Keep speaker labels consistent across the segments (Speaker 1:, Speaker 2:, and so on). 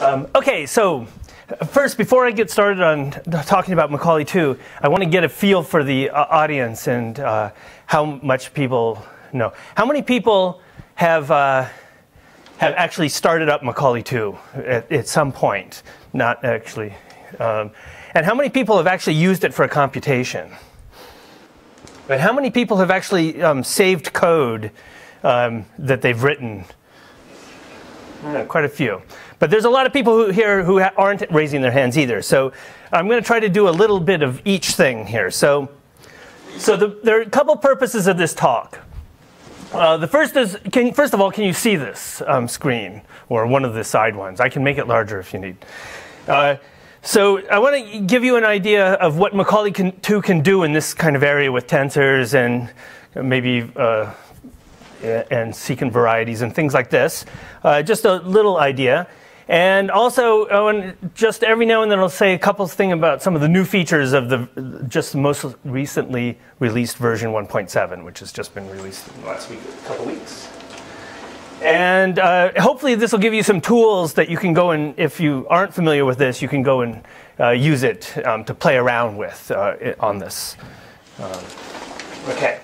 Speaker 1: Okay, so first, before I get started on talking about Macaulay 2, I want to get a feel for the audience and how much people know. How many people have actually started up Macaulay 2 at some point? Not actually. And how many people have actually used it for a computation? But how many people have actually saved code that they've written? Quite a few. But there's a lot of people here who aren't raising their hands either. So I'm going to try to do a little bit of each thing here. So there are a couple purposes of this talk. The first is, first of all, can you see this screen or one of the side ones? I can make it larger if you need. So I want to give you an idea of what Macaulay 2 can do in this kind of area with tensors and maybe and secant varieties and things like this. Just a little idea. And also, just every now and then I'll say a couple of things about some of the new features of the just most recently released version 1.7, which has just been released last week, a couple weeks. And hopefully this will give you some tools that you can go and, if you aren't familiar with this, you can go and use it to play around with on this. Okay.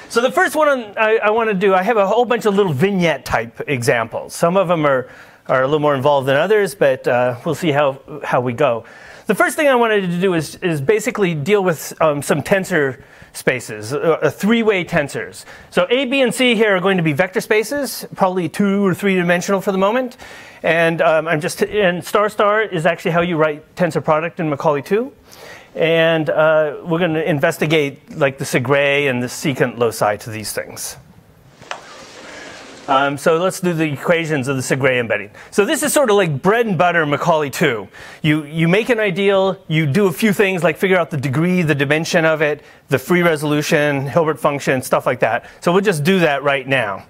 Speaker 1: So the first one I want to do, I have a whole bunch of little vignette type examples. Some of them are a little more involved than others, but we'll see how we go. The first thing I wanted to do is basically deal with some tensor spaces, three-way tensors. So A, B, and C here are going to be vector spaces, probably 2 or 3-dimensional for the moment. And and star star is actually how you write tensor product in Macaulay 2. And we're going to investigate like the Segre and the secant loci to these things. So let's do the equations of the Segre embedding. So this is sort of like bread and butter Macaulay 2. You make an ideal, you do a few things like figure out the degree, the dimension of it, the free resolution, Hilbert function, stuff like that. So we'll just do that right now,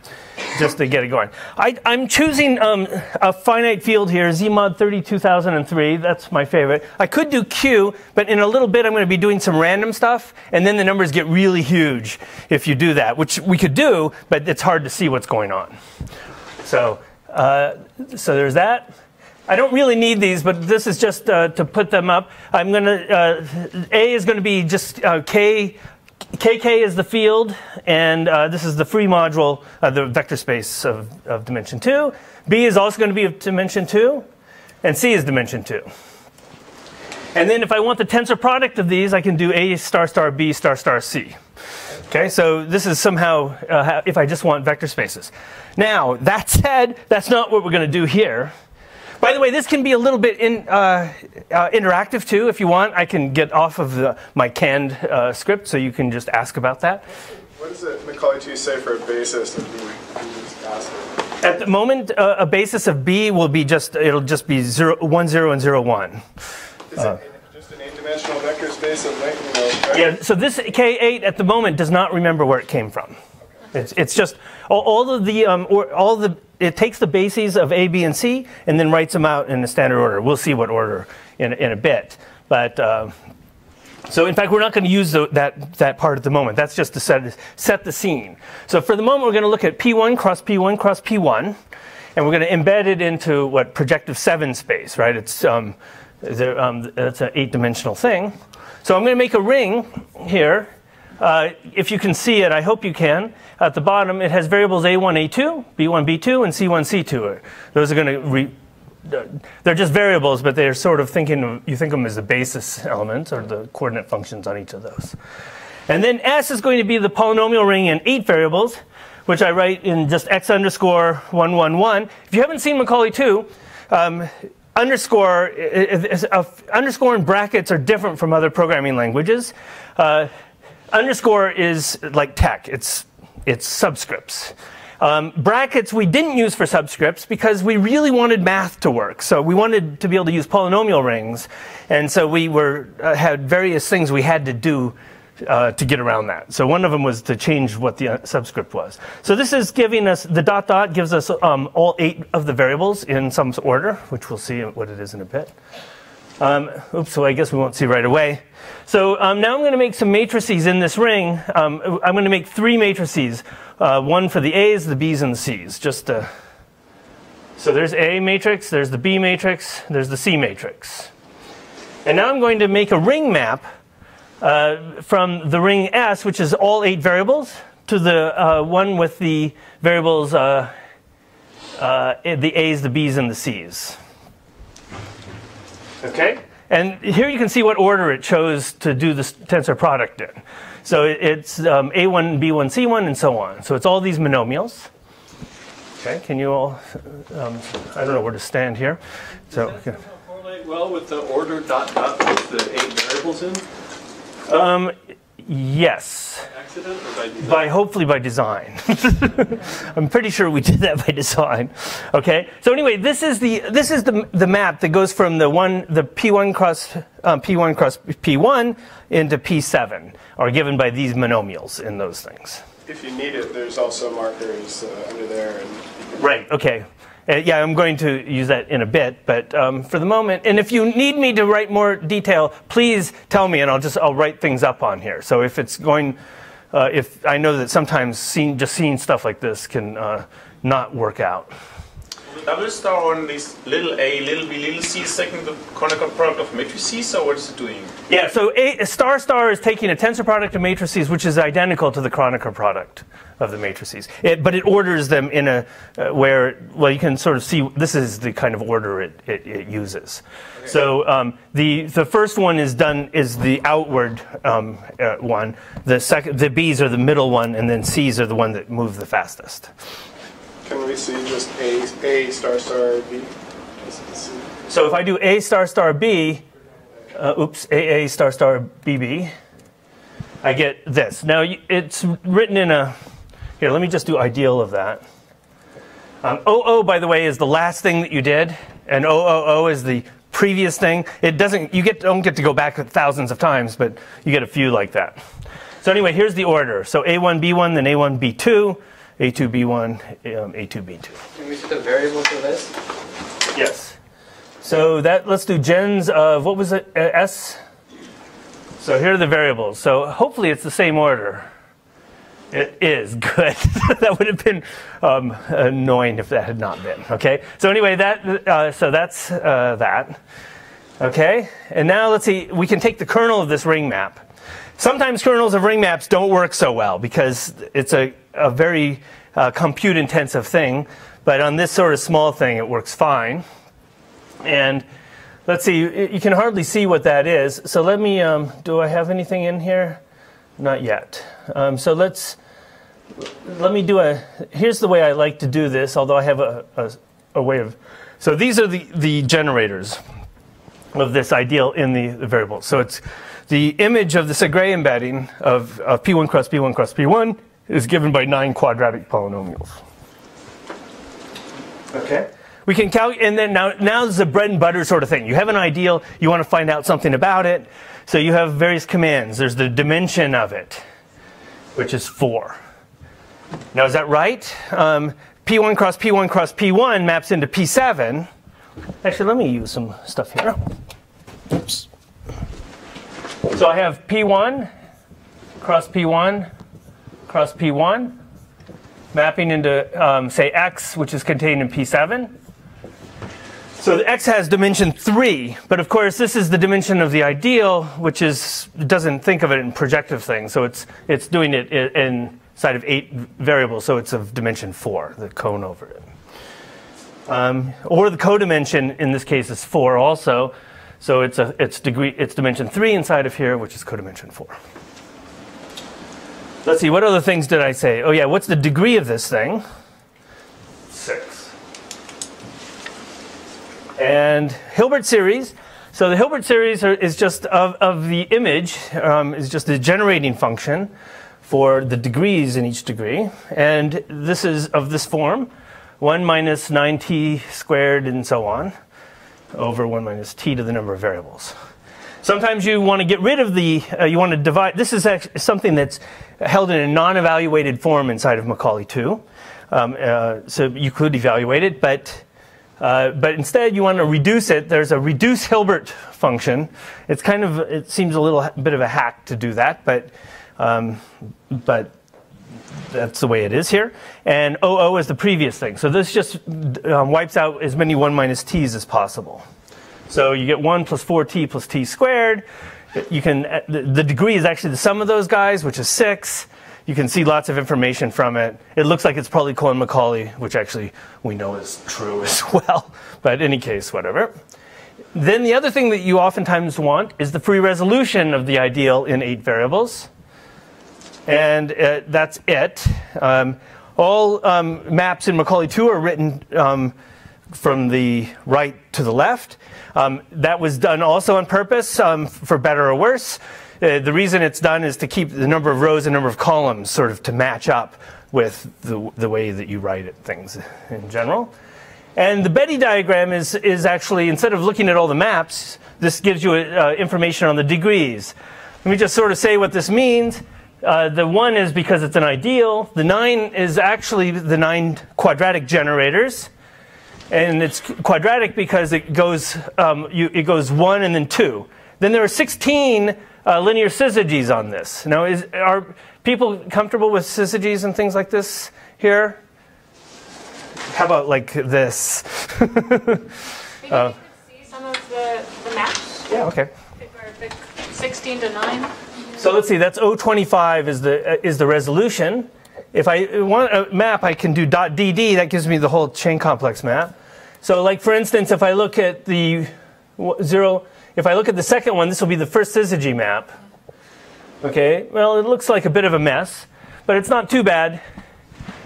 Speaker 1: just to get it going. I'm choosing a finite field here, Zmod 32003. That's my favorite. I could do Q, but in a little bit I'm going to be doing some random stuff, and then the numbers get really huge if you do that, which we could do, but it's hard to see what's going on. So there's that. I don't really need these, but this is just to put them up. I'm going to A is going to be just K. KK is the field, and this is the free module, the vector space of dimension 2. B is also going to be of dimension 2, and C is dimension 2. And then if I want the tensor product of these, I can do A star star B star star C. Okay, so this is somehow if I just want vector spaces. Now, that said, that's not what we're going to do here. By the way, this can be a little bit interactive too, if you want. I can get off of my canned script, so you can just ask about that.
Speaker 2: What does it Macaulay 2 say for a basis of B?
Speaker 1: At the moment, a basis of B will be it'll just be 0, 1, 0, and 0, 1.
Speaker 2: Is it just an 8-dimensional vector space of length?
Speaker 1: Yeah, so this K8 at the moment does not remember where it came from. Okay. It's just it takes the bases of A, B, and C, and then writes them out in a standard order. We'll see what order in a bit. But so in fact, we're not going to use that part at the moment. That's just to set the scene. So for the moment, we're going to look at P1 cross P1 cross P1, and we're going to embed it into what projective 7 space, right? It's an 8-dimensional thing. So I'm going to make a ring here. If you can see it, I hope you can. At the bottom, it has variables A1, A2, B1, B2, and C1, C2. Those are going to they're just variables, but they're sort of you think of them as the basis elements or the coordinate functions on each of those. And then S is going to be the polynomial ring in 8 variables, which I write in just X underscore 1, 1, 1. If you haven't seen Macaulay 2, underscore and brackets are different from other programming languages. Underscore is like tech. It's subscripts. Brackets we didn't use for subscripts because we really wanted math to work. So we wanted to be able to use polynomial rings, and so we had various things we had to do to get around that. So one of them was to change what the subscript was. So this is giving us the dot dot gives us all 8 of the variables in some order, which we'll see what it is in a bit. Oops, so I guess we won't see right away. So now I'm going to make some matrices in this ring. I'm going to make 3 matrices, one for the A's, the B's, and the C's, just to So there's A matrix, there's the B matrix, there's the C matrix. And now I'm going to make a ring map from the ring S, which is all 8 variables, to the one with the variables, the A's, the B's, and the C's. Okay? And here you can see what order it chose to do this tensor product in. So it's A1, B1, C1, and so on. So it's all these monomials. Okay, can you all, I don't know where to stand here. So,
Speaker 3: does that somehow correlate well with the order dot dot with the 8 variables in?
Speaker 1: Yes.
Speaker 3: Accident or by design?
Speaker 1: Hopefully by design. I'm pretty sure we did that by design. Okay. So anyway, this is the map that goes from the P1 cross P1 into P7, are given by these monomials in those things.
Speaker 2: If you need it, there's also markers under there. And
Speaker 1: right. Okay. Yeah, I'm going to use that in a bit, but for the moment, and if you need me to write more detail, please tell me, and I'll write things up on here. So if it's going, if I know that sometimes just seeing stuff like this can not work out.
Speaker 4: The double star on this little a, little b, little c is taking the Kronecker product of matrices, or what is it doing?
Speaker 1: Yeah, so a star star is taking a tensor product of matrices, which is identical to the Kronecker product of the matrices. But it orders them in a where, well, you can sort of see this is the kind of order it uses. Okay. So the first one is the outward one. The B's are the middle one, and then C's are the one that move the fastest.
Speaker 2: Can we see just A star star B?
Speaker 1: So if I do A star star B, AA star star BB, I get this. Now it's written in a, here, let me just do ideal of that. OO, by the way, is the last thing that you did, and OOO is the previous thing. It doesn't, don't get to go back thousands of times, but you get a few like that. So anyway, here's the order. So A1, B1, then A1, B2, A2, B1, A2, B2.
Speaker 5: Can we see the variables of this?
Speaker 1: Yes. So let's do gens of, what was it, S? So here are the variables. So hopefully it's the same order. It is good. That would have been annoying if that had not been. Okay. So anyway, so that's that. Okay. And now let's see. We can take the kernel of this ring map. Sometimes kernels of ring maps don't work so well because it's a very compute-intensive thing. But on this sort of small thing, it works fine. And let's see. You can hardly see what that is. So let me. Do I have anything in here? Not yet. So let me do here's the way I like to do this, although I have a way of, so these are the generators of this ideal in the variable. So it's the image of the Segre embedding of P1 cross P1 cross P1 is given by 9 quadratic polynomials. Okay. We can calculate, and then now this is a bread and butter sort of thing. You have an ideal, you want to find out something about it, so you have various commands. There's the dimension of it, which is 4. Now, is that right? P1 cross P1 cross P1 maps into P7. Actually, let me use some stuff here. Oops. So I have P1 cross P1 cross P1 mapping into, say, X, which is contained in P7. So the X has dimension 3, but of course this is the dimension of the ideal, which doesn't think of it in projective things. So it's doing it inside of 8 variables, so it's of dimension 4, the cone over it. Or the codimension in this case is 4 also, so it's dimension 3 inside of here, which is codimension 4. Let's see, what other things did I say? Oh yeah, what's the degree of this thing? 6. And Hilbert series. So the Hilbert series is just of the image, is just the generating function for the degrees in each degree. And this is of this form, 1 minus 9t squared and so on, over 1 minus t to the number of variables. Sometimes you want to get rid of you want to divide. This is actually something that's held in a non-evaluated form inside of Macaulay 2. So you could evaluate it, but instead you want to reduce it. There's a reduce Hilbert function. It seems a little bit of a hack to do that, but that's the way it is here. And OO is the previous thing. So this just wipes out as many 1 minus t's as possible. So you get 1 plus 4t plus t squared. You can, the degree is actually the sum of those guys, which is 6. You can see lots of information from it. It looks like it's probably Cohen-Macaulay, which actually we know is true as well. But in any case, whatever. Then the other thing that you oftentimes want is the free resolution of the ideal in 8 variables. And that's it. All maps in Macaulay 2 are written from the right to the left. That was done also on purpose, for better or worse. The reason it's done is to keep the number of rows and number of columns sort of to match up with the way that you write things in general. And the Betty diagram is actually, instead of looking at all the maps, this gives you information on the degrees. Let me just sort of say what this means. The 1 is because it's an ideal. The 9 is actually the 9 quadratic generators. And it's quadratic because it goes 1 and then 2. Then there are 16 linear syzygies on this. Now, are people comfortable with syzygies and things like this here? How about like this?
Speaker 5: Maybe you could see some of the maps.
Speaker 1: Yeah, okay.
Speaker 5: 16 to 9.
Speaker 1: So let's see, that's O25 is the resolution. If I want a map, I can do .dd. That gives me the whole chain complex map. So like, for instance, if I look at the 0, if I look at the second one, this will be the first syzygy map. Okay, well, it looks like a bit of a mess, but it's not too bad.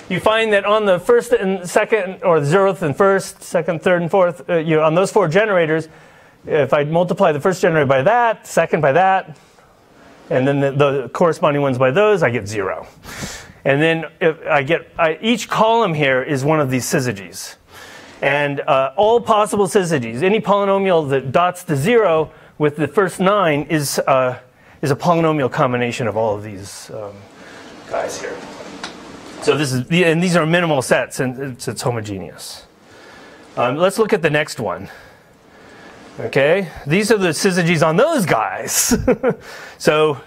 Speaker 1: You find that on the first and second, or 0th and 1st, 2nd, 3rd, and 4th, on those 4 generators, if I multiply the first generator by that, second by that, and then the corresponding ones by those, I get 0. And then if each column here is one of these syzygies. And all possible syzygies, any polynomial that dots the 0 with the first 9 is a polynomial combination of all of these guys here. So this is, and these are minimal sets, and it's homogeneous. Let's look at the next one. Okay, these are the syzygies on those guys. So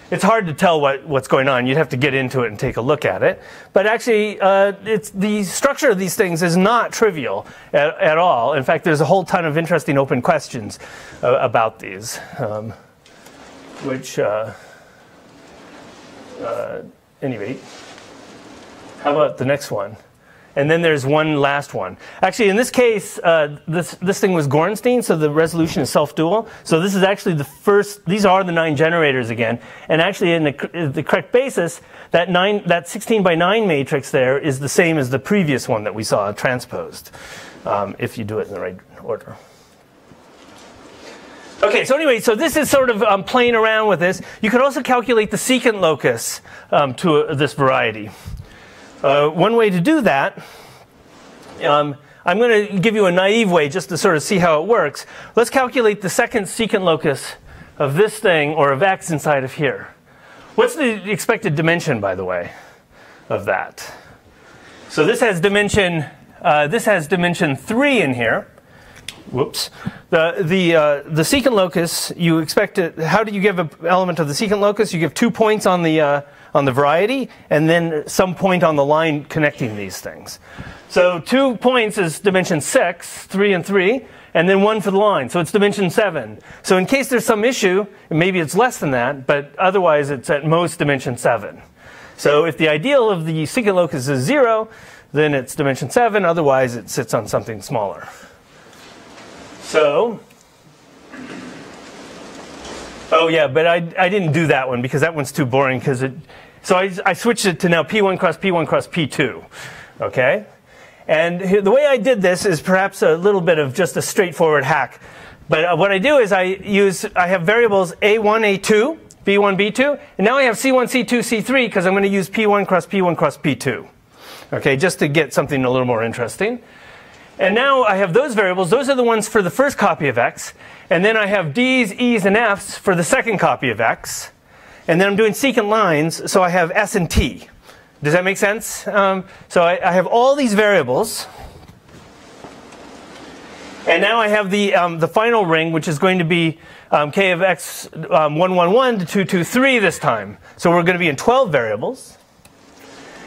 Speaker 1: it's hard to tell what's going on. You'd have to get into it and take a look at it. But actually, the structure of these things is not trivial at all. In fact, there's a whole ton of interesting open questions about these, anyway. How about the next one? And then there's one last one. Actually, in this case, this thing was Gorenstein, so the resolution is self-dual. So this is actually the first, these are the 9 generators again. And actually, in the correct basis, that 16 by 9 matrix there is the same as the previous one that we saw transposed, if you do it in the right order. Okay, so anyway, so this is sort of playing around with this. You could also calculate the secant locus to this variety. One way to do that, I'm going to give you a naive way just to sort of see how it works. Let's calculate the second secant locus of this thing, or of x inside of here. What's the expected dimension, by the way, of that? So this has dimension 3 in here. Whoops. The secant locus, you expect it. How do you give an element of the secant locus? You give 2 points on the variety, and then some point on the line connecting these things. So 2 points is dimension 6, 3 and 3, and then 1 for the line. So it's dimension 7. So in case there's some issue, maybe it's less than that, but otherwise it's at most dimension 7. So if the ideal of the secant locus is 0, then it's dimension 7. Otherwise, it sits on something smaller. So, oh yeah, but I didn't do that one because that one's too boring. So I switched it to now P1 cross P1 cross P2. Okay? And the way I did this is perhaps a little bit of just a straightforward hack. But what I do is I have variables A1, A2, B1, B2, and now I have C1, C2, C3 because I'm going to use P1 cross P1 cross P2. Okay, just to get something a little more interesting. And now I have those variables. Those are the ones for the first copy of x. And then I have d's, e's, and f's for the second copy of x. And then I'm doing secant lines, so I have s and t. Does that make sense? So I have all these variables. And now I have the final ring, which is going to be k of x 1, 1, 1 to 2, 2, 3 this time. So we're going to be in 12 variables.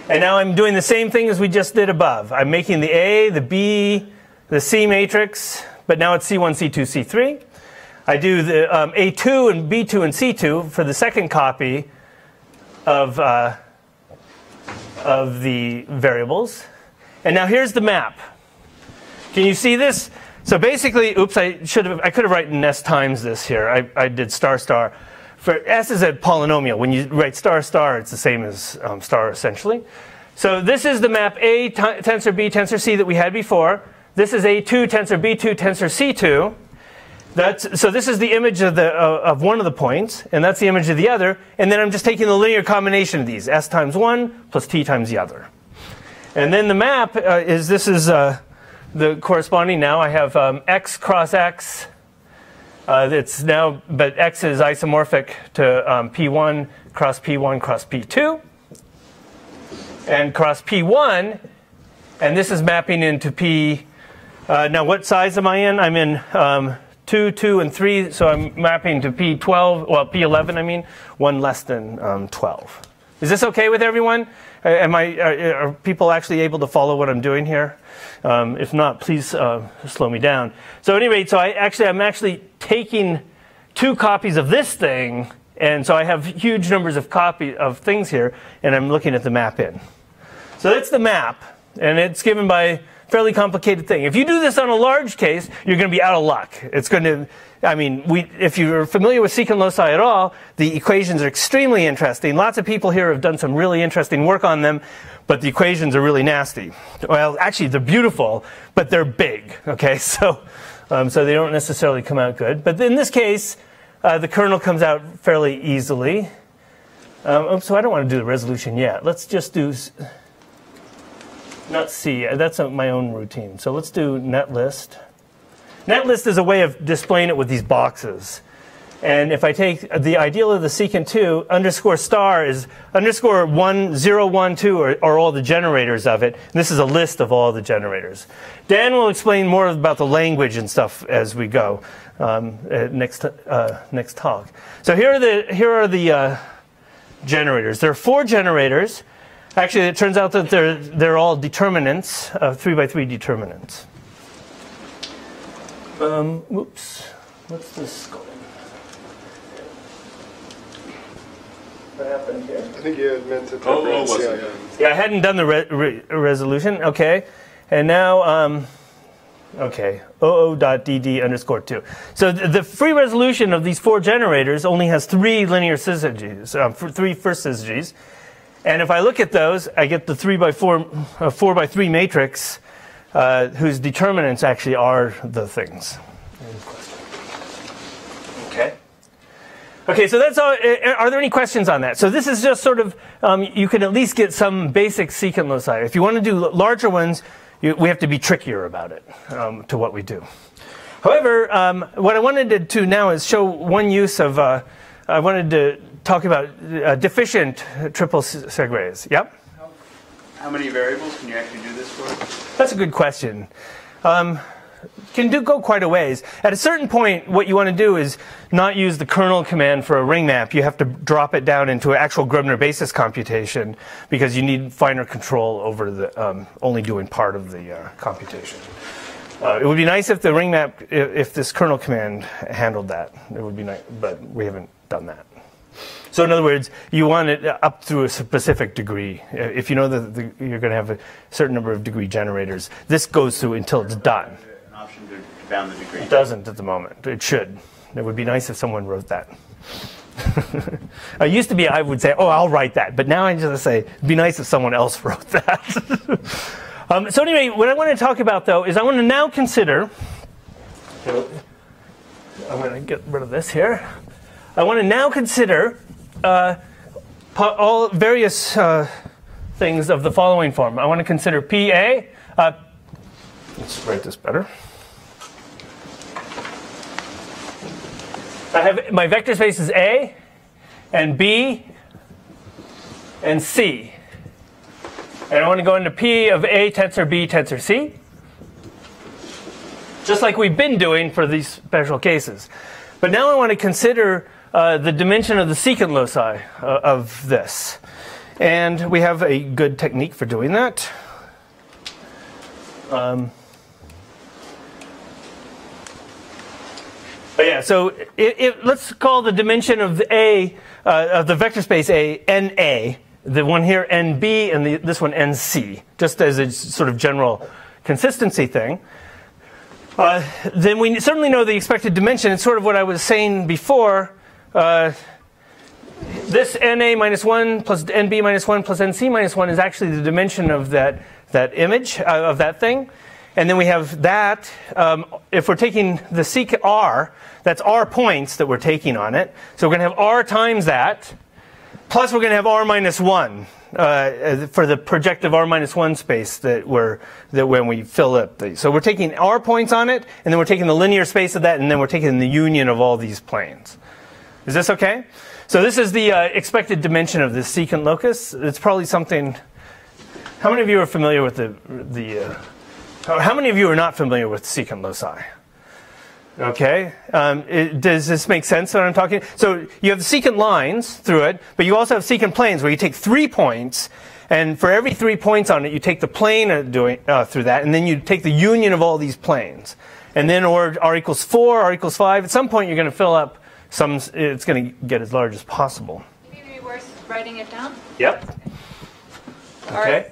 Speaker 1: And now I'm doing the same thing as we just did above. I'm making the A, the B, the C matrix, but now it's C1, C2, C3. I do the A2 and B2 and C2 for the second copy of the variables. And now here's the map. Can you see this? So basically, oops, I could have written S times this here. I did star star. For S is a polynomial. When you write star star, it's the same as star essentially. So this is the map A tensor B tensor C that we had before. This is A2 tensor B2 tensor C2. So this is the image of one of the points, and that's the image of the other. And then I'm just taking the linear combination of these, S times one plus T times the other. And then the map is the corresponding now. I have X cross X. It's now, but X is isomorphic to P1 cross P1 cross P2. And cross P1, and this is mapping into P. Now what size am I in? I'm in 2, 2, and 3, so I'm mapping to P12, well, P11, I mean, 1 less than 12. Is this okay with everyone? Are people actually able to follow what I'm doing here? If not, please slow me down. So at any rate, I'm actually taking 2 copies of this thing, and so I have huge numbers of things here, and I'm looking at the map in. So that's the map, and it's given by fairly complicated thing. If you do this on a large case, you're going to be out of luck. It's going to, I mean, if you're familiar with secant loci at all, the equations are extremely interesting. Lots of people here have done some really interesting work on them, but the equations are really nasty. Well, actually, they're beautiful, but they're big. Okay, so they don't necessarily come out good. But in this case, the kernel comes out fairly easily. So I don't want to do the resolution yet. Let's just do. Not C, that's my own routine. So let's do netlist. Netlist is a way of displaying it with these boxes. And if I take the ideal of the secant 2, underscore star is underscore 1, 0, 1, 2 are all the generators of it. And this is a list of all the generators. Dan will explain more about the language and stuff as we go next talk. So here are the generators. There are 4 generators. Actually, it turns out that they're all determinants, 3×3 determinants. Oops, what's this going? What happened here?
Speaker 2: I think you had meant to type
Speaker 1: Yeah, I hadn't done the resolution. Okay, and now okay, oo.dd underscore 2. So the free resolution of these 4 generators only has 3 linear syzygies, 3 first syzygies. And if I look at those, I get the 4×3 matrix whose determinants actually are the things. Okay. Okay, so that's all. Are there any questions on that? So this is just sort of, you can at least get some basic secant loci. If you want to do larger ones, we have to be trickier about it to what we do. However, what I wanted to do now is show one use of, I wanted to talk about deficient triple segways. Yep?
Speaker 6: How many variables can you actually do this for?
Speaker 1: That's a good question. Go quite a ways. At a certain point, what you want to do is not use the kernel command for a ring map. You have to drop it down into an actual Grubner basis computation because you need finer control over the only doing part of the computation. It would be nice if the ring map, if this kernel command handled that. It would be nice, but we haven't done that. So in other words, you want it up through a specific degree. If you know that you're going to have a certain number of degree generators, this goes through until it's done.
Speaker 6: An option to bound the degree.
Speaker 1: It doesn't at the moment. It should. It would be nice if someone wrote that. It used to be I would say, oh, I'll write that. But now I just say, it'd be nice if someone else wrote that. So anyway, what I want to talk about, though, is I want to now consider, I'm going to get rid of this here. I want to now consider all various things of the following form. I want to consider PA. Let's write this better. I have my vector space is A, and B, and C. And I want to go into P of A tensor B tensor C, just like we've been doing for these special cases. But now I want to consider the dimension of the secant loci of this. And we have a good technique for doing that. But yeah, so let's call the dimension of the A of the vector space A NA, the one here NB, and this one NC, just as a sort of general consistency thing. Then we certainly know the expected dimension. It's sort of what I was saying before. This NA minus 1 plus NB minus 1 plus NC minus 1 is actually the dimension of that image, of that thing. And then we have that. If we're taking the sec R, that's R points that we're taking on it. So we're going to have R times that, plus we're going to have R minus 1 for the projective R minus 1 space that when we fill up. So we're taking R points on it, and then we're taking the linear space of that, and then we're taking the union of all these planes. Is this okay? So this is the expected dimension of this secant locus. It's probably something. How many of you are familiar with how many of you are not familiar with secant loci? Okay. Does this make sense what I'm talking? So you have secant lines through it, but you also have secant planes where you take 3 points, and for every 3 points on it, you take the plane through that, and then you take the union of all these planes. And then R equals 4, R equals 5. At some point, you're going to fill up it's going to get as large as possible.
Speaker 5: Maybe it'd be worth writing it down.
Speaker 1: Yep. Okay.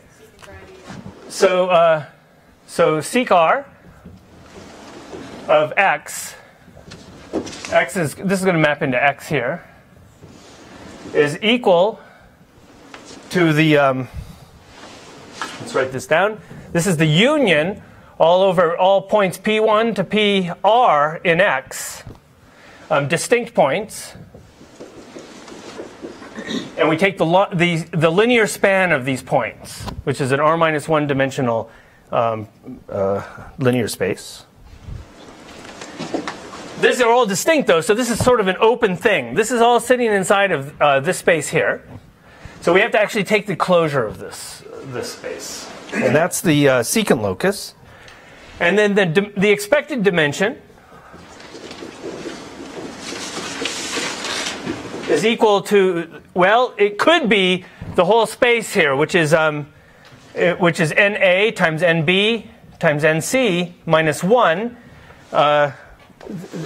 Speaker 1: So sec R of x is, this is going to map into x here, is equal to the, let's write this down. This is the union all over all points P1 to PR in x, distinct points. And we take the linear span of these points, which is an R minus 1 dimensional linear space. These are all distinct, though, so this is sort of an open thing. This is all sitting inside of this space here. So we have to actually take the closure of this space. And that's the secant locus. And then the expected dimension is equal to, well, it could be the whole space here, which is NA times NB times NC minus 1.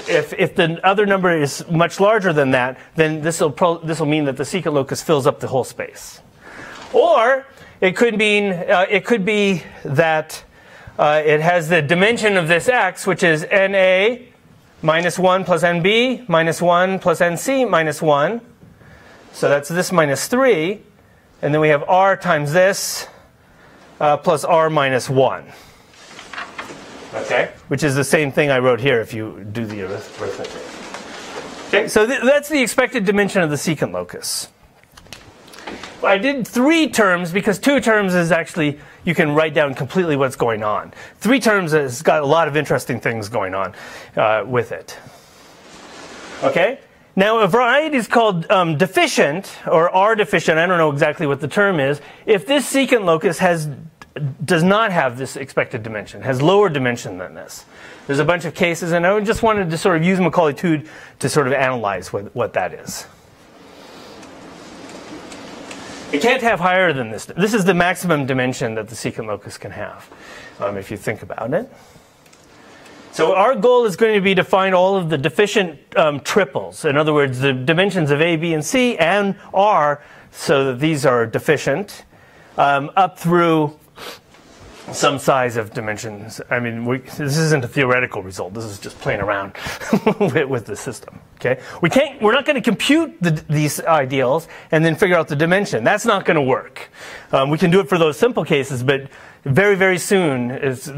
Speaker 1: If the other number is much larger than that, then this will mean that the secant locus fills up the whole space. Or it could be that it has the dimension of this x, which is NA minus 1 plus NB minus 1 plus NC minus 1. So that's this minus 3. And then we have R times this plus R minus 1. Okay? Which is the same thing I wrote here if you do the arithmetic. Okay, so that's the expected dimension of the secant locus. I did 3 terms because 2 terms is actually, you can write down completely what's going on. 3 terms has got a lot of interesting things going on with it. Okay? Now, a variety is called deficient, or R deficient. I don't know exactly what the term is. If this secant locus does not have this expected dimension, has lower dimension than this. There's a bunch of cases, and I just wanted to sort of use Macaulay 2 to sort of analyze what that is. It can't have higher than this. This is the maximum dimension that the secant locus can have, if you think about it. So our goal is going to be to find all of the deficient triples. In other words, the dimensions of A, B, and C and R, so that these are deficient, up through some size of dimensions. I mean, this isn't a theoretical result. This is just playing around with the system. Okay, we're not going to compute these ideals and then figure out the dimension. That's not going to work. We can do it for those simple cases, but very, very soon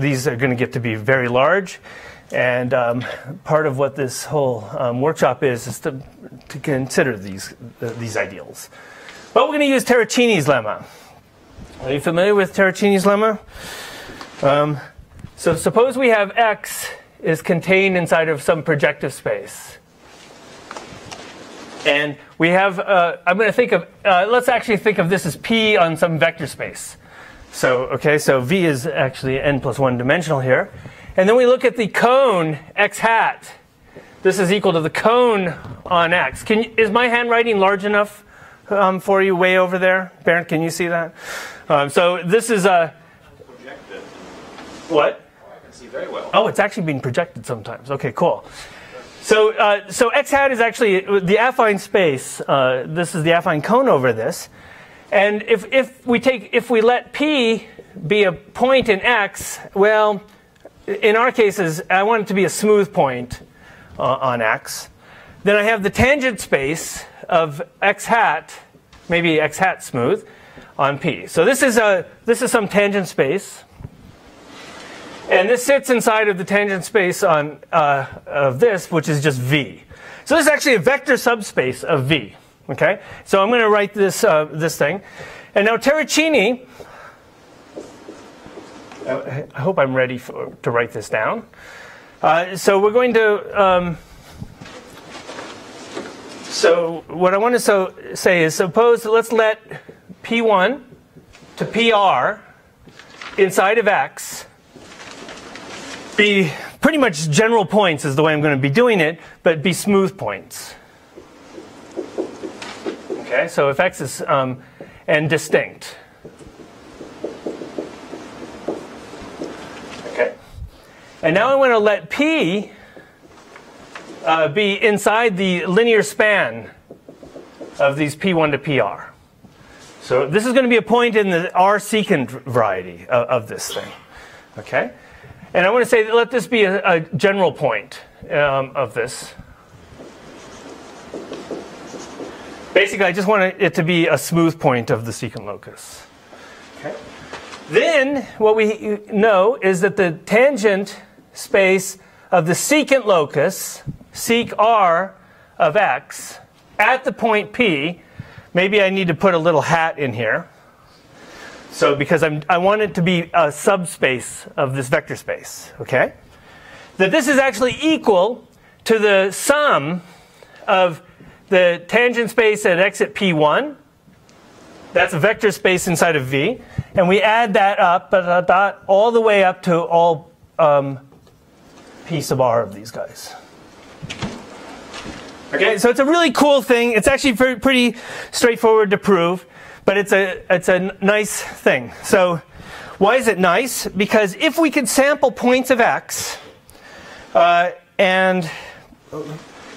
Speaker 1: these are going to get to be very large. And part of what this whole workshop is to consider these ideals. But we're going to use Terracini's lemma. Are you familiar with Terracini's lemma? So suppose we have X is contained inside of some projective space. And we have, I'm going to think of, let's actually think of this as P on some vector space. So, okay, so V is actually n plus 1 dimensional here. And then we look at the cone X hat. This is equal to the cone on X. Is my handwriting large enough for you way over there? Bernd, can you see that? So this is a...
Speaker 3: Projected.
Speaker 1: What?
Speaker 3: I can see very well.
Speaker 1: Oh, it's actually being projected sometimes. Okay, cool. So x hat is actually the affine space. This is the affine cone over this. And if we let P be a point in x, well, in our cases, I want it to be a smooth point on x. Then I have the tangent space of x hat, maybe x hat smooth, on P. So this is some tangent space. And this sits inside of the tangent space of this, which is just V. So this is actually a vector subspace of V. Okay? So I'm going to write this thing. And now Terracini, I hope I'm ready to write this down. So we're going to, so what I want to say is, suppose let's let P1 to PR inside of X be pretty much general points is the way I'm going to be doing it, but be smooth points. Okay, so if X is, and distinct. Okay. And now I want to let P be inside the linear span of these P1 to PR. So this is going to be a point in the R secant variety of this thing. Okay? And I want to say that let this be a general point of this. Basically, I just want it to be a smooth point of the secant locus. Okay. Then, what we know is that the tangent space of the secant locus, sec R of x, at the point P, maybe I need to put a little hat in here. So, because I want it to be a subspace of this vector space. Okay? That this is actually equal to the sum of the tangent space at x at P1, that's a vector space inside of V, and we add that up all the way up to all P sub R of these guys. Okay, so it's a really cool thing. It's actually pretty straightforward to prove, but it's a nice thing. So why is it nice? Because if we could sample points of x, and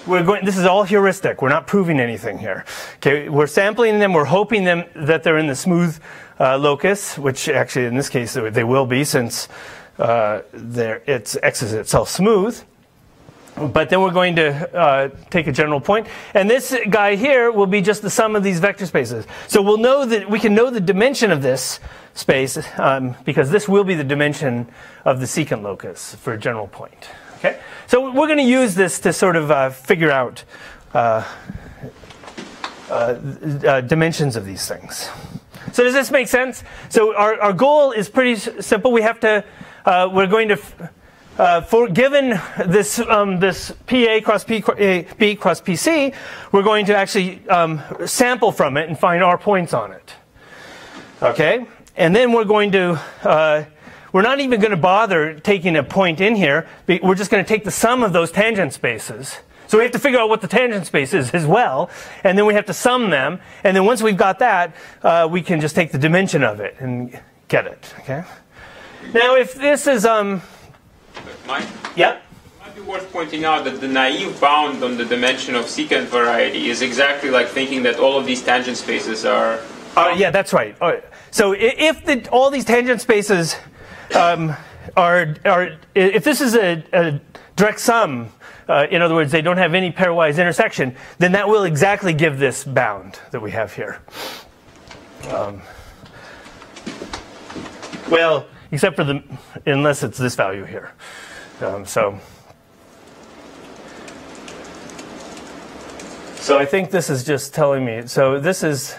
Speaker 1: this is all heuristic. We're not proving anything here. Okay, we're sampling them. We're hoping that they're in the smooth locus, which actually in this case they will be, since x is itself smooth. But then we're going to take a general point, and this guy here will be just the sum of these vector spaces. So we'll know that we can know the dimension of this space because this will be the dimension of the secant locus for a general point. Okay, so we're going to use this to sort of figure out dimensions of these things. So does this make sense? So our goal is pretty simple. We have to. We're going to. Given this this PA cross B cross PC, we're going to actually sample from it and find our points on it. Okay, and then we're going to. We're not even going to bother taking a point in here. We're just going to take the sum of those tangent spaces. So we have to figure out what the tangent space is as well, and then we have to sum them. And then once we've got that, we can just take the dimension of it and get it. Okay. Now, if this is
Speaker 4: Mike?
Speaker 1: Yeah.
Speaker 4: It might be worth pointing out that the naive bound on the dimension of secant variety is exactly like thinking that all of these tangent spaces are.
Speaker 1: Yeah, that's right. So if all these tangent spaces if this is a direct sum, in other words, they don't have any pairwise intersection, then that will exactly give this bound that we have here. Well, except for unless it's this value here. So I think this is just telling me. So this is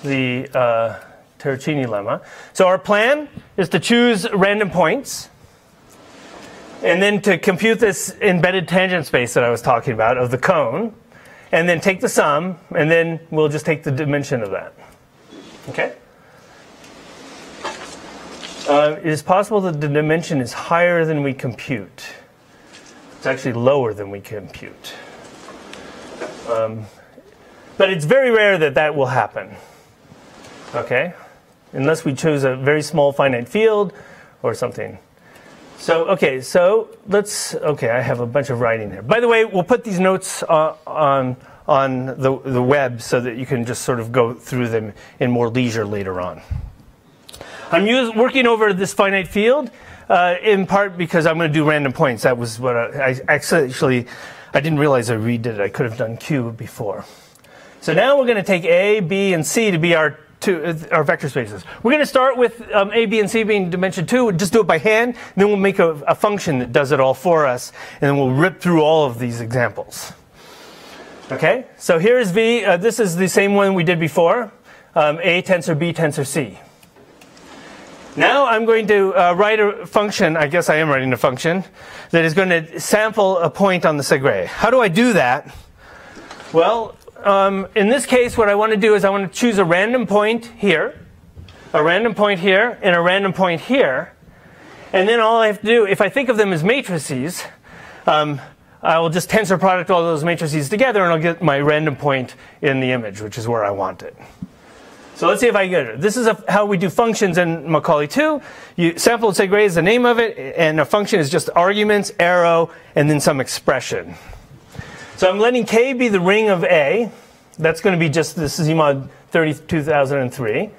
Speaker 1: the Terracini lemma. So our plan is to choose random points, and then to compute this embedded tangent space that I was talking about of the cone, and then take the sum, and then we'll just take the dimension of that. Okay? It is possible that the dimension is higher than we compute. It's actually lower than we compute. But it's very rare that that will happen. Okay? Unless we choose a very small finite field or something. So, okay, so let's, okay, I have a bunch of writing here. By the way, we'll put these notes on the web so that you can just sort of go through them in more leisure later on. I'm working over this finite field in part because I'm going to do random points. That was what I didn't realize I redid it. I could have done Q before. So now we're going to take A, B, and C to be our vector spaces. We're going to start with A, B, and C being dimension 2. We'll just do it by hand. And then we'll make a function that does it all for us. And then we'll rip through all of these examples. Okay? So here's V. This is the same one we did before. A tensor B tensor C. Now I'm going to write a function. I guess I am writing a function that is going to sample a point on the Segre. How do I do that? Well, in this case, what I want to do is I want to choose a random point here, a random point here, and a random point here. And then all I have to do, if I think of them as matrices, I will just tensor product all those matrices together, and I'll get my random point in the image, which is where I want it. So let's see if I get it. This is how we do functions in Macaulay 2. You sample Segre is the name of it, and a function is just arguments, arrow, and then some expression. So I'm letting K be the ring of A. That's going to be just this is mod 2003.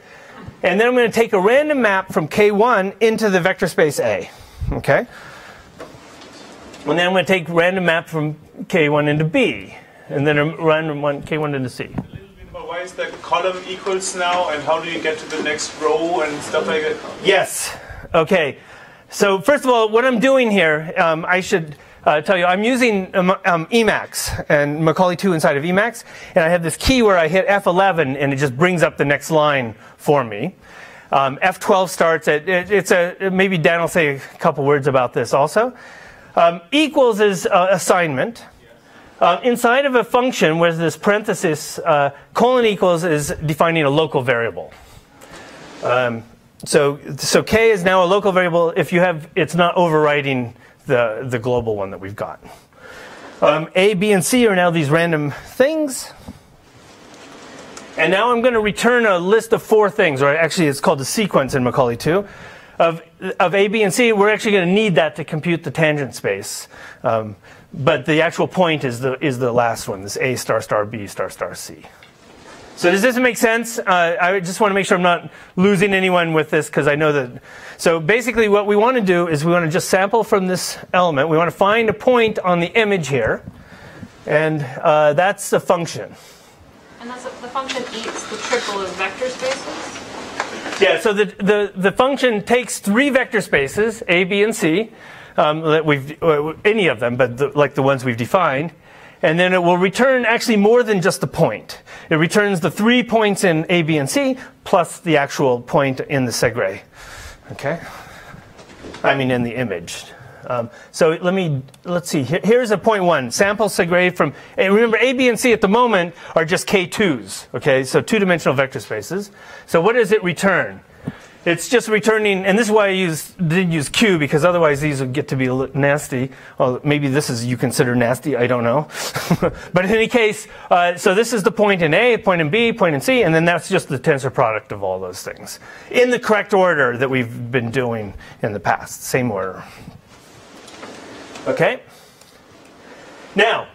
Speaker 1: And then I'm going to take a random map from K1 into the vector space A. Okay? And then I'm going to take random map from K1 into B. And then a random one K1 into C.
Speaker 2: Why is the column equals now, and how do you get to the next row and stuff like that?
Speaker 1: Yes. Okay. So first of all, what I'm doing here, I should tell you, I'm using Emacs and Macaulay 2 inside of Emacs, and I have this key where I hit F11, and it just brings up the next line for me. F12 starts at, maybe Dan will say a couple words about this also. Equals is assignment. Inside of a function where this parenthesis, colon equals is defining a local variable. So K is now a local variable if you have, it's not overriding the global one that we've got. A, B, and C are now these random things. And now I'm going to return a list of 4 things, or actually it's called a sequence in Macaulay 2. Of A, B, and C, we're actually going to need that to compute the tangent space. But the actual point is the last one, this A star star B star star C. So does this make sense? I just want to make sure I'm not losing anyone with this, because I know that. So basically what we want to do is we want to just sample from this element. We want to find a point on the image here. And that's the function.
Speaker 5: And that's the function eats the triple of vector spaces?
Speaker 1: Yeah, so the function takes 3 vector spaces, A, B, and C. That we've any of them, but like the ones we've defined, and then it will return actually more than just the point. It returns the 3 points in A, B, and C plus the actual point in the Segre. Okay, I mean in the image. So let's see. Here's a point 1. Sample Segre from. And remember, A, B, and C at the moment are just K2s. Okay, so 2-dimensional vector spaces. So what does it return? It's just returning, and this is why I didn't use Q, because otherwise these would get to be a little nasty. Well, maybe this is you consider nasty, I don't know. But in any case, so this is the point in A, point in B, point in C, and then that's just the tensor product of all those things. In the correct order that we've been doing in the past, same order. Okay? Now,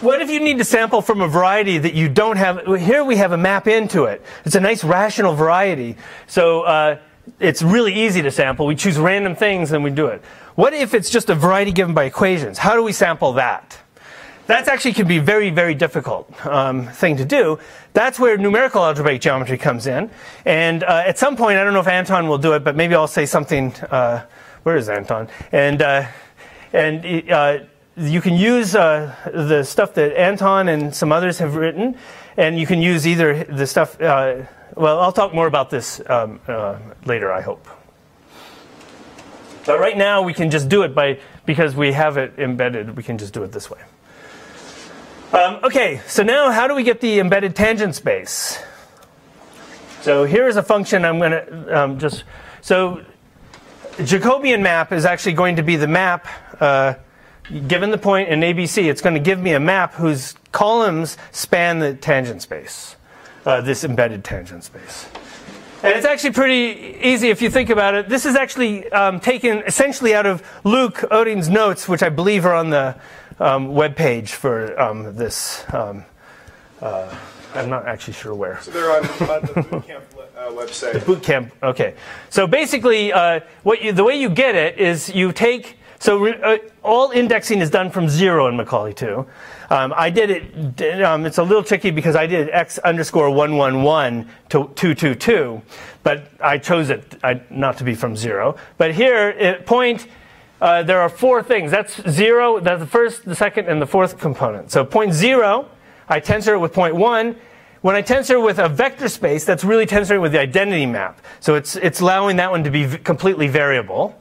Speaker 1: what if you need to sample from a variety that you don't have? Here we have a map into it. It's a nice rational variety. So it's really easy to sample. We choose random things and we do it. What if it's just a variety given by equations? How do we sample that? That actually can be a very, very difficult thing to do. That's where numerical algebraic geometry comes in. And at some point, I don't know if Anton will do it, but maybe I'll say something. Where is Anton? You can use the stuff that Anton and some others have written, and you can use either the stuff. Well, I'll talk more about this later, I hope. But right now, we can just do it because we have it embedded. We can just do it this way. Okay, so now how do we get the embedded tangent space? So here is a function I'm going to so Jacobian map is actually going to be the map. given the point in ABC, it's going to give me a map whose columns span the tangent space, this embedded tangent space. And it's actually pretty easy if you think about it. This is actually taken essentially out of Luke Oding's notes, which I believe are on the web page for this. I'm not actually sure where.
Speaker 2: So they're on the bootcamp website.
Speaker 1: The bootcamp, okay. So basically, the way you get it is you take, all indexing is done from 0 in Macaulay 2. I did it, it's a little tricky because I did x_111 to 222, but I chose it not to be from 0. But here, there are 4 things. That's 0, that's the first, the second, and the fourth component. So point 0, I tensor it with point 1. When I tensor with a vector space, that's really tensoring with the identity map. So it's allowing that one to be completely variable.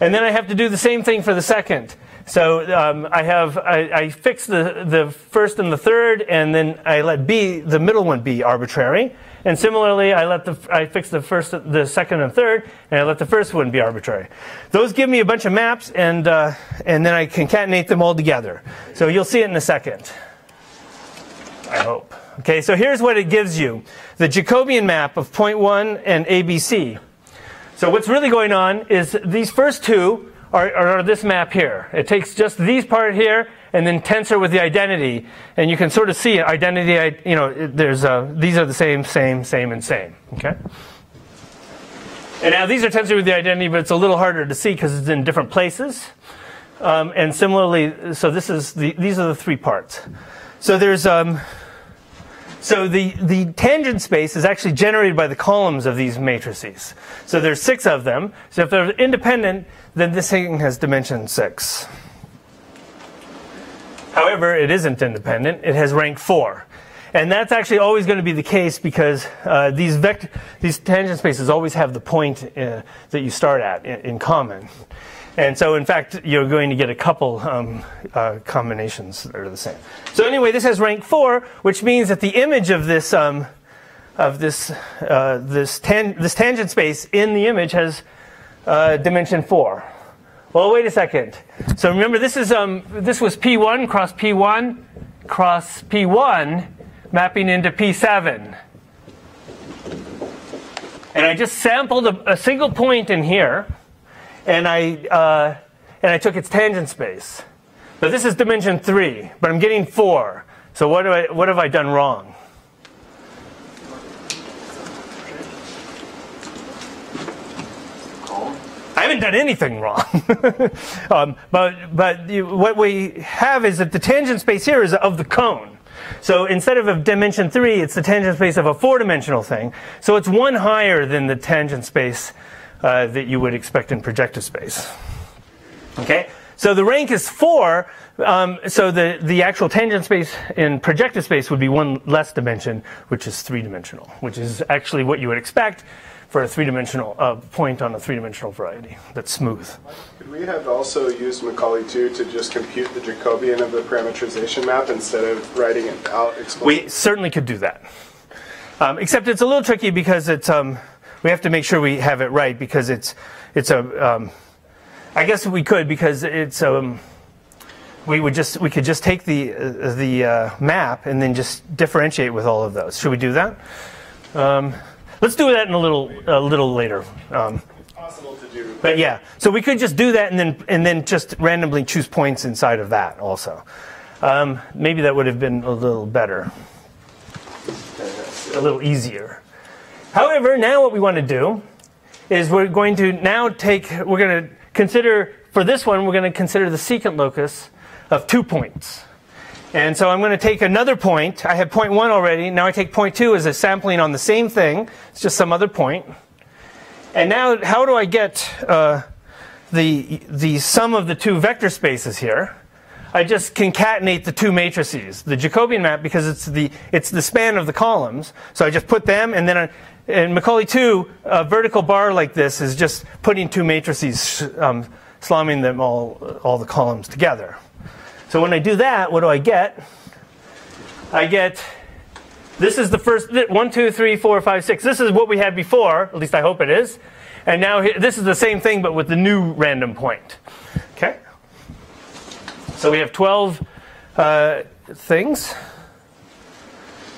Speaker 1: And then I have to do the same thing for the second. So I fix the first and the third, and then I let the middle one be arbitrary. And similarly, I fix the second and third, and I let the first one be arbitrary. Those give me a bunch of maps, and then I concatenate them all together. So you'll see it in a second, I hope. Okay, so here's what it gives you. The Jacobian map of point 1 and ABC. So what's really going on is these first two are this map here. It takes just these part here and then tensor with the identity. And you can sort of see identity, these are the same, and same. Okay? And now these are tensored with the identity, but it's a little harder to see because it's in different places. And similarly, so these are the 3 parts. So there's... So the tangent space is actually generated by the columns of these matrices. So there's 6 of them. So if they're independent, then this thing has dimension 6. However, it isn't independent. It has rank 4. And that's actually always going to be the case because these tangent spaces always have the point that you start at in common. And so, in fact, you're going to get a couple combinations that are the same. So anyway, this has rank 4, which means that the image of this tangent space in the image has dimension 4. Well, wait a second. So remember, this was P1 cross P1 cross P1 mapping into P7. And I just sampled a single point in here. And I took its tangent space. But this is dimension 3, but I'm getting 4. So what have I done wrong? I haven't done anything wrong. But what we have is that the tangent space here is of the cone. So instead of a dimension 3, it's the tangent space of a 4-dimensional thing. So it's 1 higher than the tangent space that you would expect in projective space. Okay, so the rank is 4. So the actual tangent space in projective space would be 1 less dimension, which is 3-dimensional, which is actually what you would expect for a 3-dimensional point on a 3-dimensional variety that's smooth.
Speaker 7: Could we have also used Macaulay 2 to just compute the Jacobian of the parametrization map instead of writing it out explicitly?
Speaker 1: We certainly could do that, except it's a little tricky because it's. We have to make sure we have it right because it's a. I guess we could because it's we could just take the map and then just differentiate with all of those. Should we do that? Let's do that in a little later.
Speaker 7: Possible to do.
Speaker 1: But yeah, so we could just do that and then just randomly choose points inside of that also. Maybe that would have been a little better, a little easier. However, now what we want to do is we're going to consider, for this one, we're going to consider the secant locus of 2 points. And so I'm going to take another point. I had point 1 already. Now I take point 2 as a sampling on the same thing. It's just some other point. And now how do I get the sum of the 2 vector spaces here? I just concatenate the 2 matrices. The Jacobian map, because it's the span of the columns. So I just put them, and then in Macaulay 2, a vertical bar like this is just putting 2 matrices, slamming them all the columns together. So when I do that, what do I get? I get, this is the first, 1, 2, 3, 4, 5, 6. This is what we had before, at least I hope it is. And now this is the same thing, but with the new random point. Okay? So we have 12 things.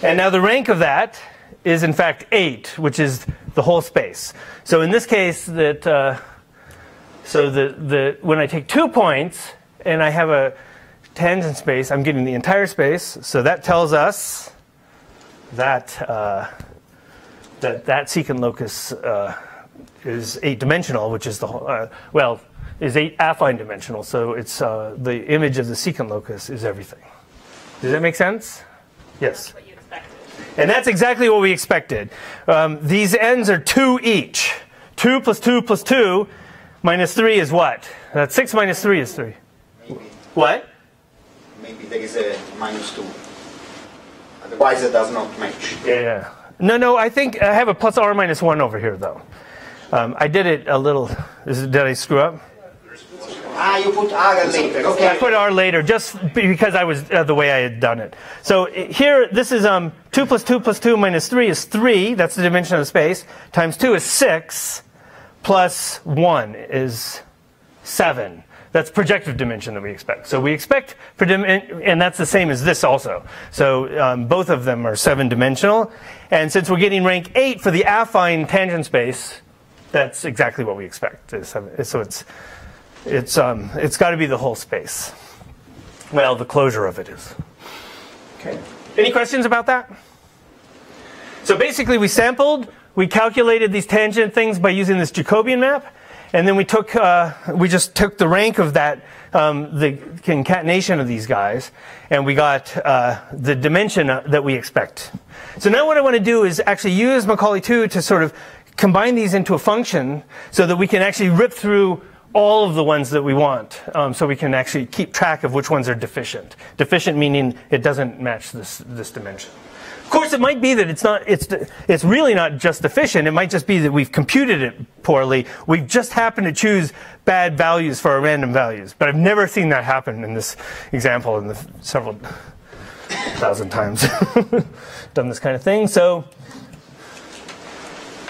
Speaker 1: And now the rank of that is in fact 8, which is the whole space. So in this case, when I take 2 points and I have a tangent space, I'm getting the entire space. So that tells us that that secant locus is 8-dimensional, which is the whole, is 8 affine dimensional. So it's the image of the secant locus is everything. Does that make sense? Yes.
Speaker 5: What you expected.
Speaker 1: And that's exactly what we expected. These ends are 2 each. 2 plus 2 plus 2 minus 3 is what? That's 6 minus 3 is 3.
Speaker 8: Maybe.
Speaker 1: What?
Speaker 8: Maybe there is a minus 2. Otherwise it does not match.
Speaker 1: Yeah. No, I think I have a plus r minus 1 over here, though. I did it a little. Did I screw up?
Speaker 8: You put r later. Okay.
Speaker 1: I put r later just because I was the way I had done it. So here, this is 2 plus 2 plus 2 minus 3 is 3. That's the dimension of the space. Times 2 is 6. Plus 1 is 7. That's projective dimension that we expect. So we expect, and that's the same as this also. So both of them are 7-dimensional. And since we're getting rank 8 for the affine tangent space, that's exactly what we expect. So it's got to be the whole space. Well, the closure of it is. Okay. Any questions about that? So basically we sampled, we calculated these tangent things by using this Jacobian map. And then we just took the rank of that, the concatenation of these guys, and we got the dimension that we expect. So now what I want to do is actually use Macaulay 2 to sort of combine these into a function so that we can actually rip through all of the ones that we want, so we can actually keep track of which ones are deficient. Deficient meaning it doesn't match this dimension. Of course, it might be that it's really not just deficient. It might just be that we've computed it poorly. We've just happened to choose bad values for our random values. But I've never seen that happen in this example in the several thousand times done this kind of thing. So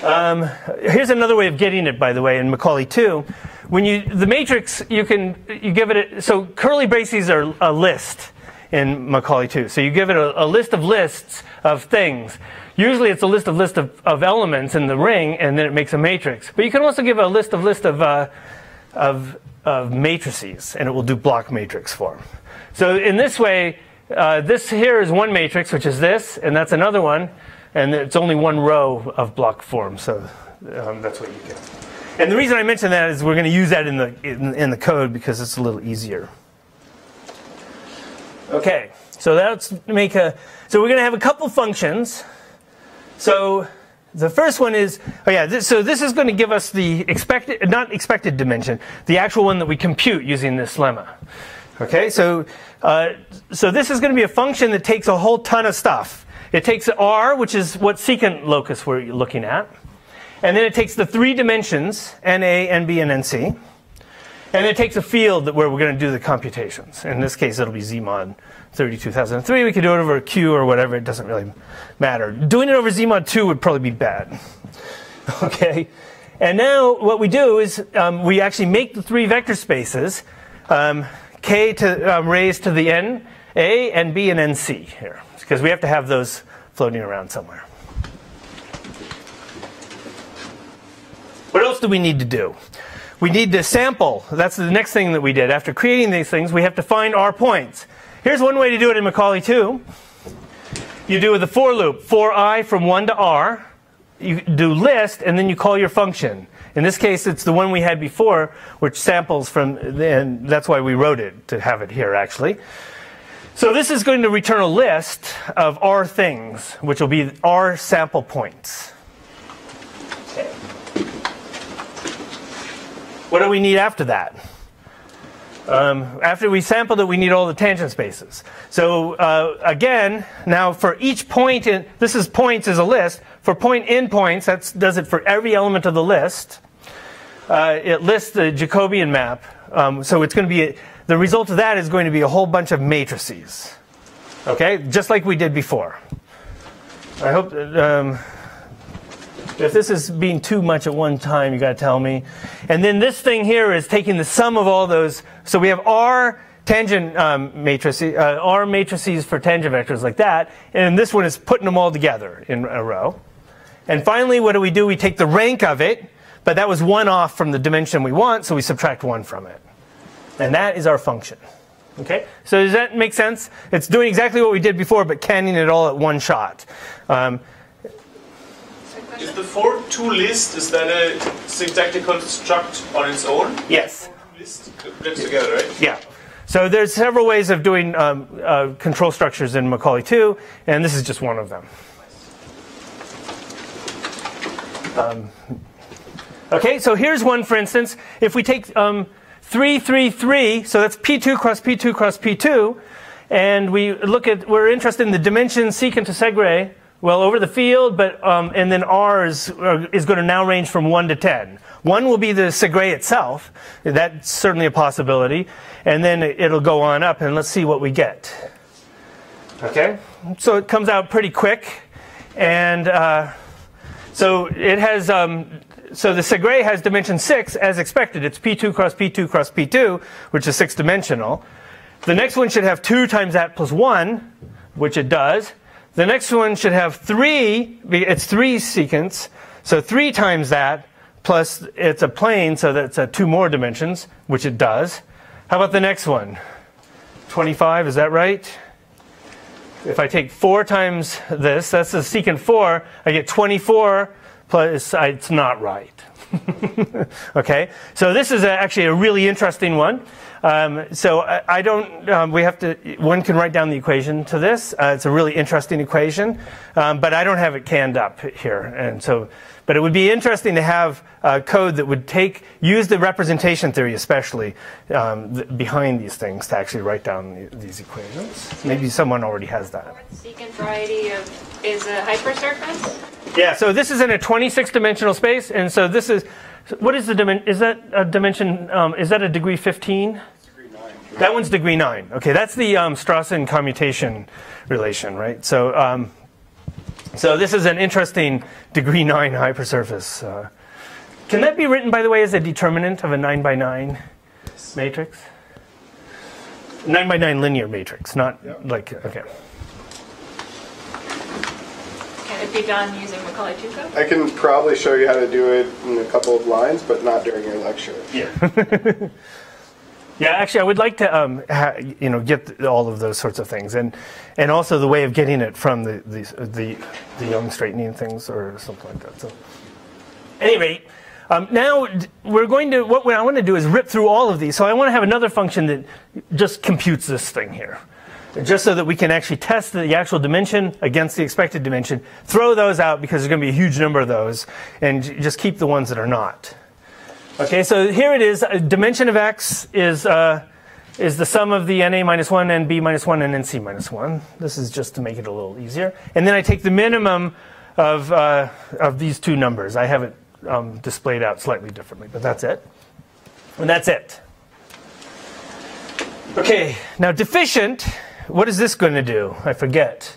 Speaker 1: here's another way of getting it, by the way, in Macaulay 2. When the matrix, you give it so curly braces are a list in Macaulay 2. So you give it a list of lists of things. Usually it's a list of elements in the ring, and then it makes a matrix. But you can also give a list of matrices, and it will do block matrix form. So in this way, this here is one matrix, which is this, and that's another one, and it's only one row of block form. So that's what you get. And the reason I mention that is we're going to use that in the code because it's a little easier. Okay, so so we're going to have a couple functions. So the first one is, so this is going to give us the not expected dimension, the actual one that we compute using this lemma. Okay, so this is going to be a function that takes a whole ton of stuff. It takes r, which is what secant locus we're looking at, and then it takes the 3 dimensions, NA, NB, and NC. And it takes a field where we're going to do the computations. In this case, it'll be Zmod 32,003. We could do it over Q or whatever. It doesn't really matter. Doing it over Zmod 2 would probably be bad. Okay. And now what we do is we actually make the 3 vector spaces, K raised to the N, A, NB, and NC here. Because we have to have those floating around somewhere. What else do we need to do? We need to sample. That's the next thing that we did. After creating these things, we have to find our points. Here's one way to do it in Macaulay 2. You do the for loop, for I from 1 to r. You do list, and then you call your function. In this case, it's the one we had before, which samples from, and that's why we wrote it, to have it here, actually. So this is going to return a list of r things, which will be r sample points. Okay. What do we need after that? After we sampled it, we need all the tangent spaces. So again, now for each point, this is points is a list. For point in points, that does it for every element of the list. It lists the Jacobian map. So it's going to be, the result of that is going to be a whole bunch of matrices. Okay, just like we did before. I hope that, if this is being too much at one time, you got to tell me. And then this thing here is taking the sum of all those. So we have R tangent matrices, R matrices for tangent vectors like that, and this one is putting them all together in a row. And finally, what do? We take the rank of it, but that was 1 off from the dimension we want, so we subtract 1 from it. And that is our function. Okay, so does that make sense? It's doing exactly what we did before, but canning it all at one shot.
Speaker 2: Is the for2 list, is that a syntactic construct on its own?
Speaker 1: Yes.
Speaker 2: List gets together, right?
Speaker 1: Yeah. So there's several ways of doing control structures in Macaulay 2, and this is just one of them. Okay, so here's one, for instance. If we take 3, 3, 3, so that's P2 cross P2 cross P2, and we look at, we're interested in the dimension secant to Segre, well, over the field, but and then R is going to now range from 1 to 10. 1 will be the Segre itself. That's certainly a possibility. And then it'll go on up, and let's see what we get. Okay? So it comes out pretty quick. And so it has, so the Segre has dimension 6 as expected. It's P2 cross P2 cross P2, which is 6-dimensional. The next one should have 2 times that plus 1, which it does. The next one should have 3, it's 3 secants, so 3 times that, plus it's a plane, so that's 2 more dimensions, which it does. How about the next one? 25, is that right? If I take 4 times this, that's the secant 4, I get 24 plus, it's not right. Okay, so this is actually a really interesting one. So I don't, we have to, one can write down the equation to this. It's a really interesting equation, but I don't have it canned up here. And so, but it would be interesting to have code that would use the representation theory especially behind these things to actually write down these equations. Maybe someone already has that.
Speaker 5: Secant variety is a hypersurface?
Speaker 1: Yeah, so this is in a 26-dimensional space, and so this is, what is the dimension, is that a dimension, is that a degree 15?
Speaker 7: Degree 9.
Speaker 1: That one's degree 9. Okay, that's the Strassen commutation relation, right? So, so this is an interesting degree 9 hypersurface. Can that be written, by the way, as a determinant of a 9 by 9 matrix? 9 by 9 linear matrix, not like, okay.
Speaker 5: Can it be done using Macaulay 2 code?
Speaker 7: I can probably show you how to do it in a couple of lines, but not during your lecture.
Speaker 1: Yeah. Yeah, actually, I would like to, get all of those sorts of things, and also the way of getting it from the Young straightening things or something like that. So, at any rate, now we're going to, what I want to do is rip through all of these. So I want to have another function that just computes this thing here, just so that we can actually test the actual dimension against the expected dimension. Throw those out because there's going to be a huge number of those, and just keep the ones that are not. Okay, so here it is. Dimension of x is the sum of the na minus 1, nb minus 1, and nc minus 1. This is just to make it a little easier. And then I take the minimum of these two numbers. I have it displayed out slightly differently, but that's it. And that's it. Okay, now deficient, what is this going to do? I forget.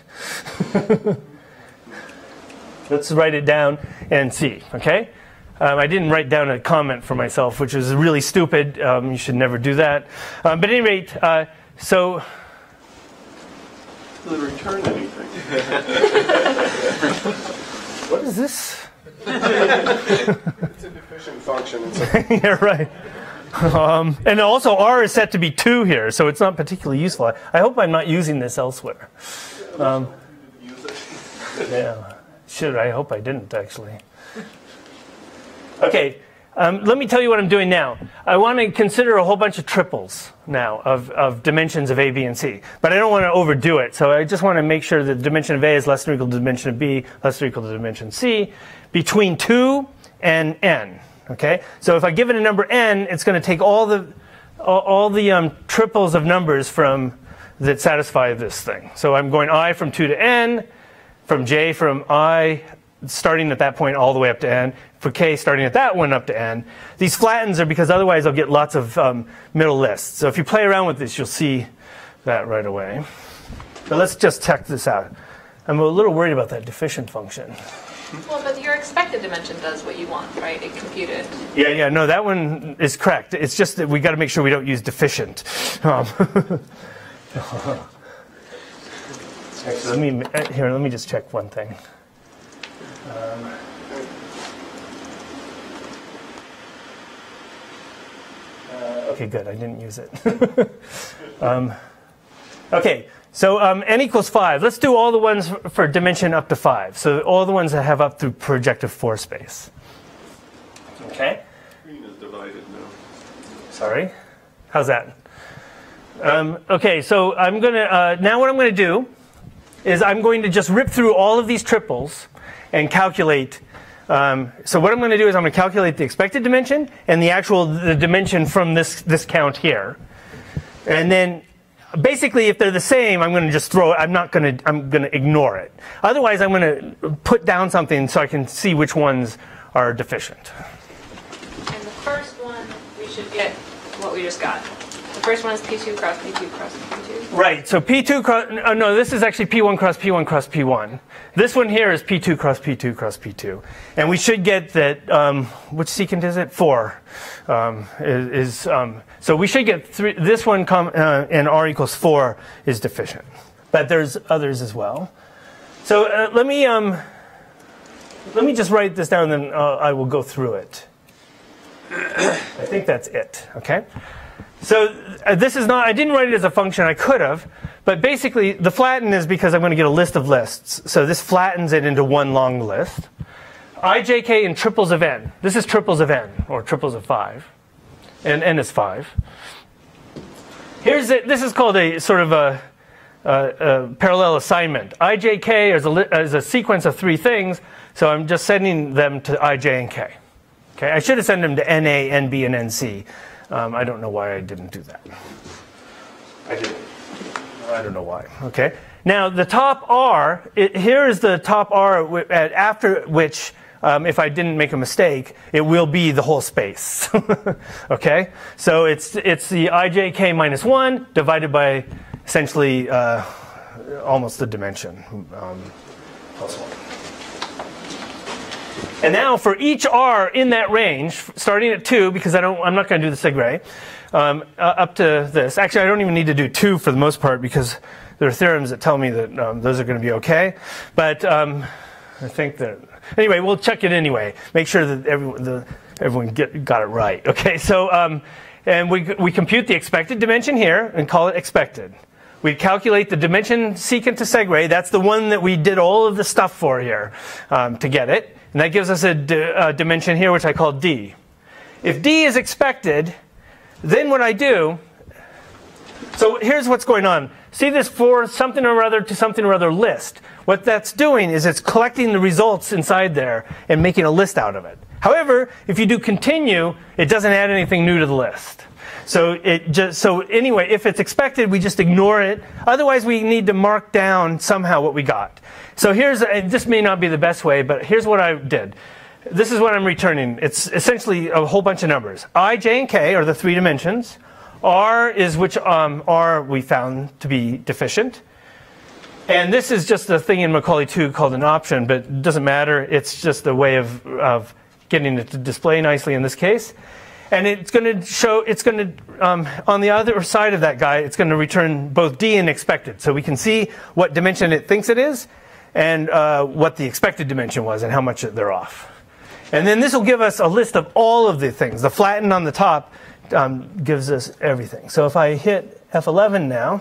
Speaker 1: Let's write it down and see, okay? I didn't write down a comment for myself, which is really stupid. You should never do that. But at any rate, so...
Speaker 3: Will it return anything?
Speaker 1: What is this?
Speaker 7: It's a deficient function.
Speaker 1: Yeah, right. And also R is set to be 2 here, so it's not particularly useful. I hope I'm not using this elsewhere. Yeah, should. I hope I didn't, actually. Okay, let me tell you what I'm doing now. I want to consider a whole bunch of triples now of dimensions of A, B, and C. But I don't want to overdo it, so I just want to make sure that the dimension of A is less than or equal to the dimension of B, less than or equal to the dimension C, between 2 and n. Okay, so if I give it a number n, it's going to take all the triples of numbers from that satisfy this thing. So I'm going I from 2 to n, from j from I, starting at that point all the way up to n, for k starting at that one up to n. These flattens are because otherwise I'll get lots of middle lists. So if you play around with this, you'll see that right away. But let's just check this out. I'm a little worried about that deficient function.
Speaker 5: Well, but your expected dimension does what you want, right? It computed.
Speaker 1: Yeah, no, that one is correct. It's just that we got to make sure we don't use deficient. Actually, let me just check one thing. Okay, good. I didn't use it. Okay, so n equals 5. Let's do all the ones for dimension up to 5. So all the ones that have up through projective 4 space. Okay.
Speaker 3: Screen is divided now.
Speaker 1: Sorry. How's that? Okay, so I'm gonna now what I'm going to do is I'm going to just rip through all of these triples and calculate. So what I'm going to do is I'm going to calculate the expected dimension and the dimension from this count here, and then basically if they're the same, I'm going to just throw it. I'm going to ignore it. Otherwise, I'm going to put down something so I can see which ones are deficient.
Speaker 5: And the first one, we should get what we just got. The first one is P2 cross P2 cross P2. Right,
Speaker 1: so P2 cross, no, this is actually P1 cross P1 cross P1. This one here is P2 cross P2 cross P2. And we should get that, which secant is it? 4. So we should get 3, this one and R equals 4 is deficient. But there's others as well. So let me just write this down and then I will go through it. I think that's it, okay? So this is not, I didn't write it as a function, I could have, but basically the flatten is because I'm going to get a list of lists. So this flattens it into one long list. IJK in triples of n. This is triples of n, or triples of 5. And n is 5. Here's it. This is called a sort of a parallel assignment. IJK is a sequence of 3 things, so I'm just sending them to ij and k. Okay, I should have sent them to NA, NB, and NC. I don't know why I didn't do that. I didn't. I don't know why. Okay. Now the top R. Here is the top R after which, if I didn't make a mistake, it will be the whole space. Okay. So it's the ijk minus 1 divided by essentially almost the dimension plus 1. And now for each R in that range, starting at 2, because I'm not going to do the Segre, up to this. Actually, I don't even need to do 2 for the most part because there are theorems that tell me that those are going to be okay. But I think that, anyway, we'll check it anyway. Make sure that everyone got it right. Okay, so and we compute the expected dimension here and call it expected. We calculate the dimension secant to Segre. That's the one that we did all of the stuff for here to get it. And that gives us a dimension here, which I call D. If D is expected, then what I do, so here's what's going on. See this for something or other to something or other list. What that's doing is it's collecting the results inside there and making a list out of it. However, if you do continue, it doesn't add anything new to the list. So anyway, if it's expected, we just ignore it. Otherwise, we need to mark down somehow what we got. So this may not be the best way, but here's what I did. This is what I'm returning. It's essentially a whole bunch of numbers. I, J, and K are the 3 dimensions. R is which R we found to be deficient. And this is just a thing in Macaulay 2 called an option, but it doesn't matter. It's just a way of getting it to display nicely in this case. And it's going to show, on the other side of that guy, it's going to return both D and expected. So we can see what dimension it thinks it is and what the expected dimension was and how much they're off. And then this will give us a list of all of the things. The flattened on the top gives us everything. So if I hit F11 now,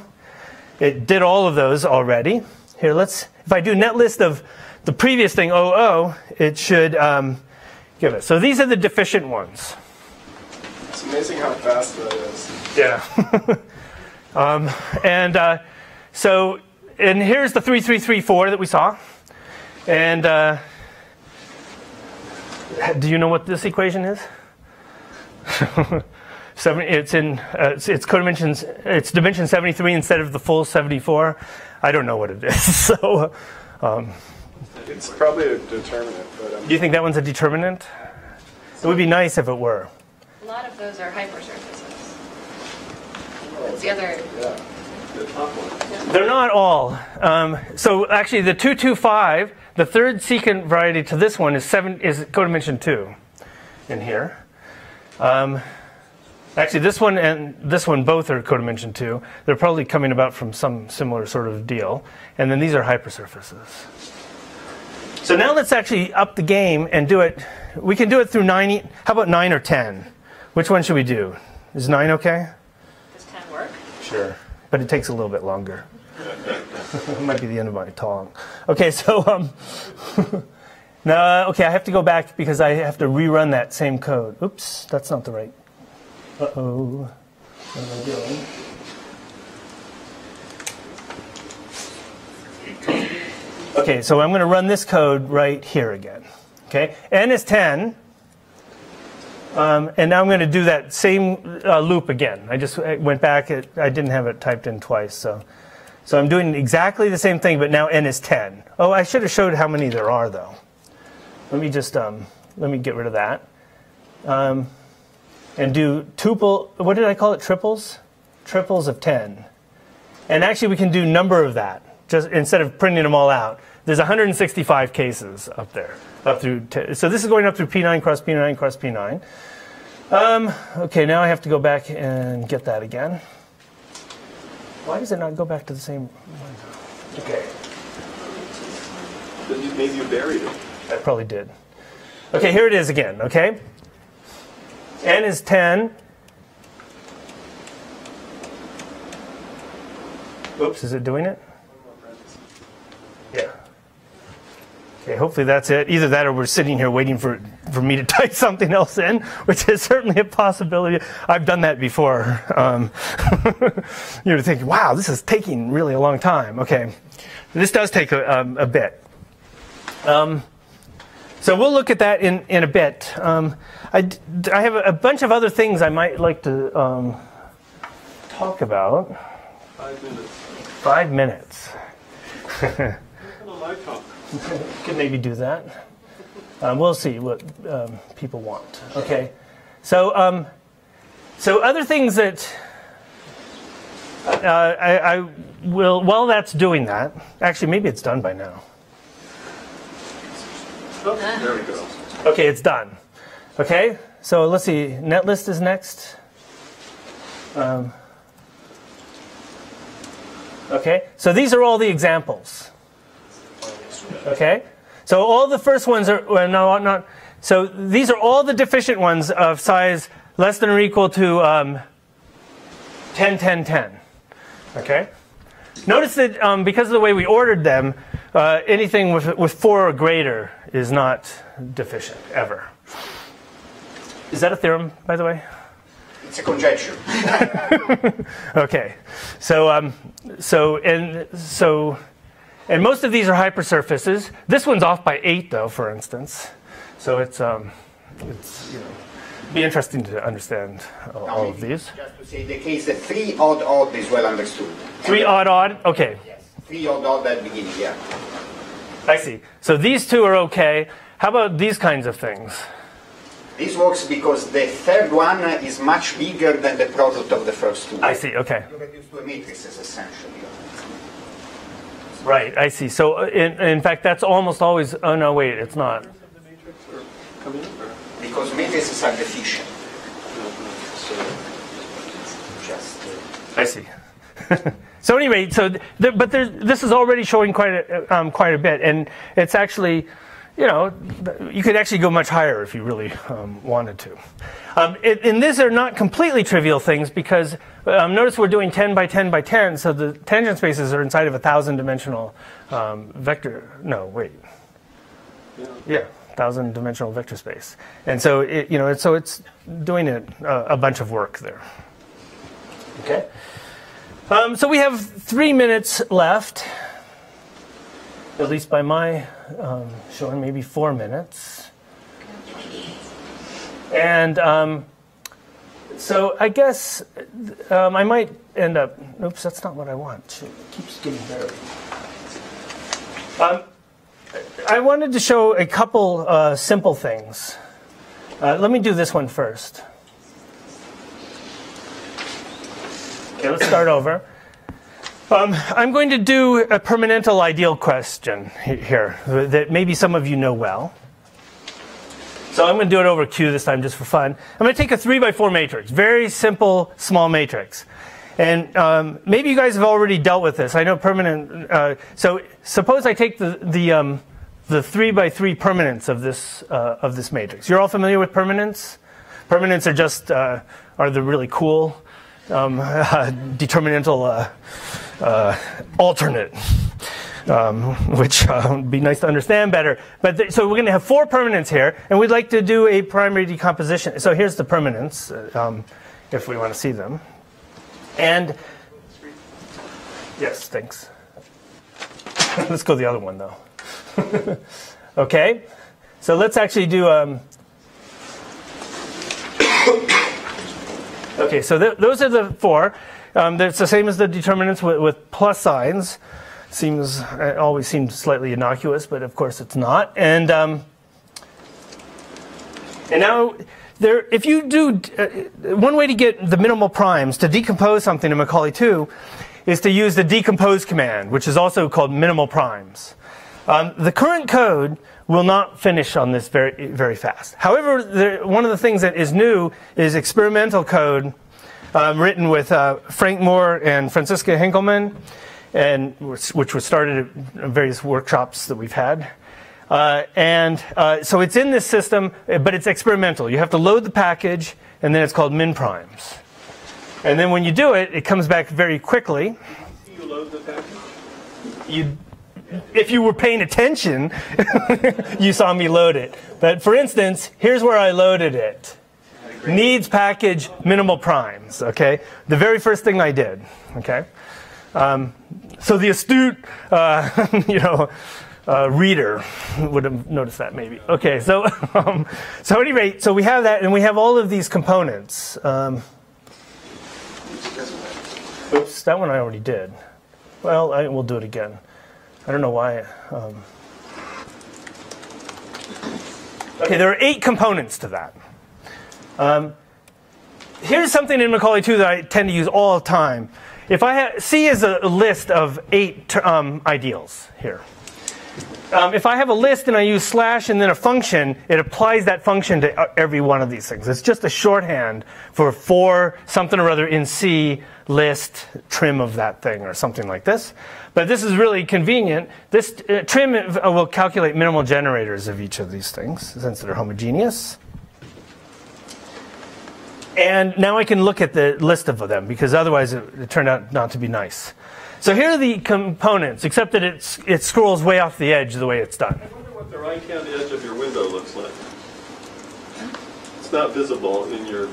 Speaker 1: it did all of those already. Here, if I do net list of the previous thing, 00, it should give it. So these are the deficient ones.
Speaker 7: It's amazing how fast that is.
Speaker 1: Yeah. And here's the 3334 that we saw. And do you know what this equation is? It's codimensions. It's dimension 73 instead of the full 74. I don't know what it is. So
Speaker 7: it's probably a determinant. But
Speaker 1: do you think that one's a determinant? It would be nice if it were.
Speaker 5: A lot of those are hypersurfaces. That's the other.
Speaker 3: The top one.
Speaker 1: They're not all. So actually, the 225, the third secant variety to this one is codimension 2 in here. Actually, this one and this one both are codimension 2. They're probably coming about from some similar sort of deal. And then these are hypersurfaces. So now let's actually up the game and do it. We can do it through 9. How about 9 or 10? Which one should we do? Is 9 okay?
Speaker 5: Does 10 work?
Speaker 1: Sure. But it takes a little bit longer. It might be the end of my talk. Okay, so now, okay, I have to go back because I have to rerun that same code. Oops, that's not the right. Uh-oh. What am I doing? Okay, so I'm going to run this code right here again. Okay, n is 10. And now I'm going to do that same loop again. I just went back. I didn't have it typed in twice. So I'm doing exactly the same thing, but now n is 10. Oh, I should have showed how many there are, though. Let me just let me get rid of that. And do tuple, what did I call it, triples? Triples of 10. And actually we can do number of that, just instead of printing them all out. There's 165 cases up there, up through, so this is going up through P9 cross P9 cross P9. Okay, now I have to go back and get that again. Why does it not go back to the same one? Okay.
Speaker 3: Maybe you buried it.
Speaker 1: I probably did. Okay, here it is again, okay? N is 10. Oops, is it doing it? Yeah. Okay, hopefully that's it. Either that or we're sitting here waiting for me to type something else in, which is certainly a possibility. I've done that before. You're thinking, wow, this is taking really a long time. Okay, this does take a bit. So we'll look at that in a bit. I have a bunch of other things I might like to talk about.
Speaker 3: 5 minutes.
Speaker 1: 5 minutes.
Speaker 3: My talk.
Speaker 1: Could maybe do that. We'll see what people want. Okay. So so other things that I will, while that's doing that, actually maybe it's done by now.
Speaker 3: Oh, there we go.
Speaker 1: Okay, it's done. Okay, so let's see. Netlist is next. Okay, so these are all the examples. Okay, so all the first ones are not. So these are all the deficient ones of size less than or equal to 10, 10, 10. Okay. Notice that because of the way we ordered them, anything with 4 or greater is not deficient ever. Is that a theorem, by the way?
Speaker 8: It's a conjecture.
Speaker 1: Okay, so and most of these are hypersurfaces. This one's off by 8, though, for instance. So it's be interesting to understand all of these.
Speaker 8: Just to say the case that 3 odd odd is well understood.
Speaker 1: 3 odd odd. Okay.
Speaker 8: Yes. 3 odd odd at the beginning. Yeah.
Speaker 1: I see. So these two are okay. How about these kinds of things?
Speaker 8: This works because the third one is much bigger than the product of the first two.
Speaker 1: I see, okay.
Speaker 8: You reduce to a matrices, essentially.
Speaker 1: Right, I see. So, in fact, that's almost always... Oh, no, wait, it's not.
Speaker 8: Because matrices are deficient.
Speaker 1: I see. So anyway, this is already showing quite a bit, and it's actually... you could actually go much higher if you really wanted to. And these are not completely trivial things because notice we're doing 10 by 10 by 10, so the tangent spaces are inside of a 1,000-dimensional vector. No, wait. Yeah, 1,000-dimensional vector space. And so it's doing a bunch of work there. Okay. So we have 3 minutes left. At least by my showing, maybe 4 minutes. And so I guess I might end up, oops, that's not what I want. It keeps getting buried. I wanted to show a couple simple things. Let me do this one first. Okay, let's start over. I'm going to do a permanental ideal question here that maybe some of you know well. So I'm going to do it over Q this time just for fun. I'm going to take a 3x4 matrix, very simple, small matrix. And maybe you guys have already dealt with this. I know permanent. So suppose I take the 3x3 permanents of this matrix. You're all familiar with permanents? Permanents are just are the really cool determinantal alternate, which would be nice to understand better. But so we're going to have 4 permanents here, and we'd like to do a primary decomposition. So here's the permanents, if we want to see them. And yes, thanks. Let's go the other one though. Okay, so let's actually do. Okay, so those are the 4. It's the same as the determinants with plus signs. It always seems slightly innocuous, but of course it's not. And now. If you do, one way to get the minimal primes to decompose something in Macaulay 2 is to use the decompose command, which is also called minimal primes. The current code will not finish on this very, very fast. However, one of the things that is new is experimental code written with Frank Moore and Franziska Hinkelmann, and which was started at various workshops that we've had. So it's in this system, but it's experimental. You have to load the package, and then it's called min primes. And then when you do it, it comes back very quickly.
Speaker 3: You load the package?
Speaker 1: If you were paying attention, you saw me load it. But for instance, here's where I loaded it. Needs package minimal primes. Okay, the very first thing I did. Okay, so the astute, reader would have noticed that maybe. Okay, so so at any rate, so we have that, and we have all of these components. Oops, that one I already did. Well, we'll do it again. I don't know why. Okay, there are 8 components to that. Here's something in Macaulay 2 that I tend to use all the time. If I have C is a list of 8 ideals here. If I have a list and I use slash and then a function, it applies that function to every one of these things. It's just a shorthand for something or other in C, list, trim of that thing, or something like this. But this is really convenient. This trim will calculate minimal generators of each of these things, since they're homogeneous. And now I can look at the list of them, because otherwise it turned out not to be nice. So here are the components, except that it scrolls way off the edge the way it's done.
Speaker 3: I wonder what the right-hand edge of your window looks like. It's not visible in your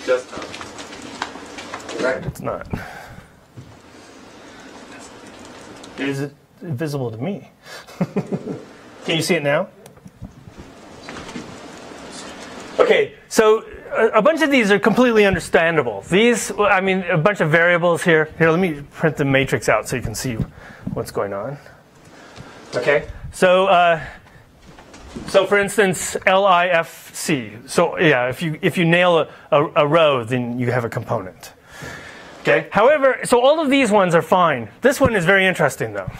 Speaker 3: desktop.
Speaker 1: Right, it's not. Is it visible to me? Can you see it now? Okay, so a bunch of these are completely understandable. These, I mean, a bunch of variables here. Here, let me print the matrix out so you can see what's going on. Okay, so for instance, LIFC. So yeah, if you nail a row, then you have a component. Okay. However, so all of these ones are fine. This one is very interesting, though.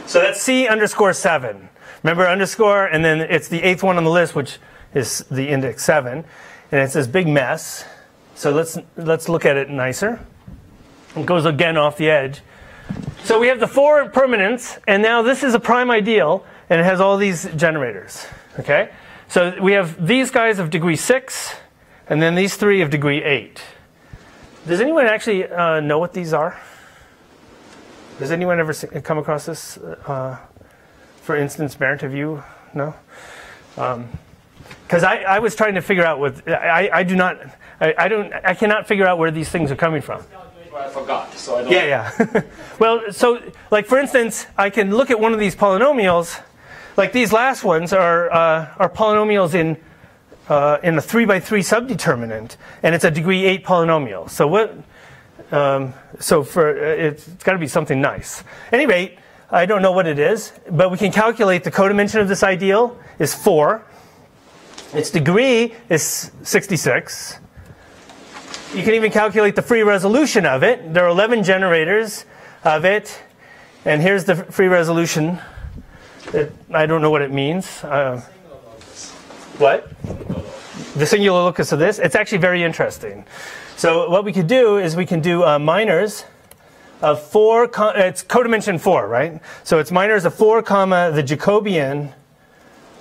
Speaker 1: So that's C_7. Remember underscore, and then it's the 8th one on the list, which is the index 7, and it's this big mess. So let's look at it nicer. It goes again off the edge. So we have the 4 permanents, and now this is a prime ideal, and it has all these generators. Okay. So we have these guys of degree 6, and then these 3 of degree 8. Does anyone actually know what these are? Does anyone ever come across this? For instance, Bernd, have you? No? Because I was trying to figure out what I cannot figure out where these things are coming from.
Speaker 3: Well, I forgot, so I don't.
Speaker 1: Yeah. Well, so like for instance, I can look at one of these polynomials. Like these last ones are polynomials in a 3x3 subdeterminant, and it's a degree 8 polynomial. So what? It's got to be something nice. Anyway, I don't know what it is, but we can calculate the codimension of this ideal is 4. Its degree is 66. You can even calculate the free resolution of it. There are 11 generators of it. And here's the free resolution. I don't know what it means. What? The singular locus of this? It's actually very interesting. So what we could do is we can do minors of 4, it's codimension 4, right? So it's minors of 4 comma the Jacobian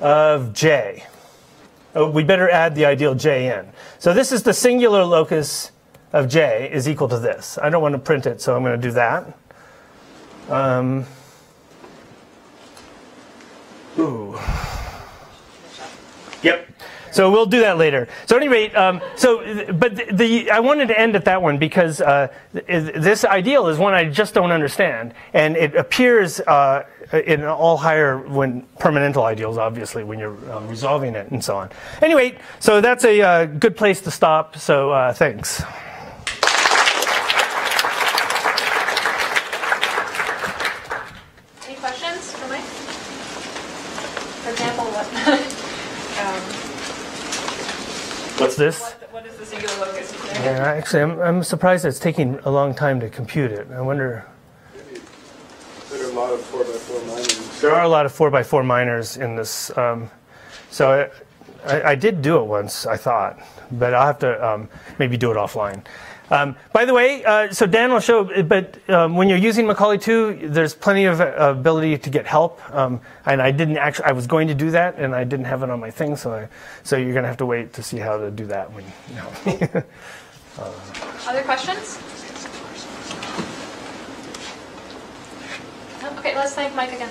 Speaker 1: of j. Oh, we better add the ideal j in. So this is the singular locus of j is equal to this. I don't want to print it, so I'm going to do that. Ooh. Yep. So we'll do that later. So at any rate, but I wanted to end at that one because this ideal is one I just don't understand, and it appears in all higher permanental ideals, obviously, when you're resolving it and so on. Anyway, so that's a good place to stop. So thanks.
Speaker 5: Any questions for Mike? For example, what?
Speaker 1: What's this?
Speaker 5: What is the singular locus?
Speaker 1: Yeah, actually, I'm surprised it's taking a long time to compute it. I wonder.
Speaker 7: There are a lot of 4x4 minors.
Speaker 1: There are a lot of 4x4 minors in this. So I did do it once, I thought, but I'll have to maybe do it offline. By the way, so Dan will show, but when you're using Macaulay 2, there's plenty of ability to get help. And I didn't actually, I was going to do that, and I didn't have it on my thing, so you're going to have to wait to see how to do that when, you know.
Speaker 5: Other questions? Okay, let's thank Mike again.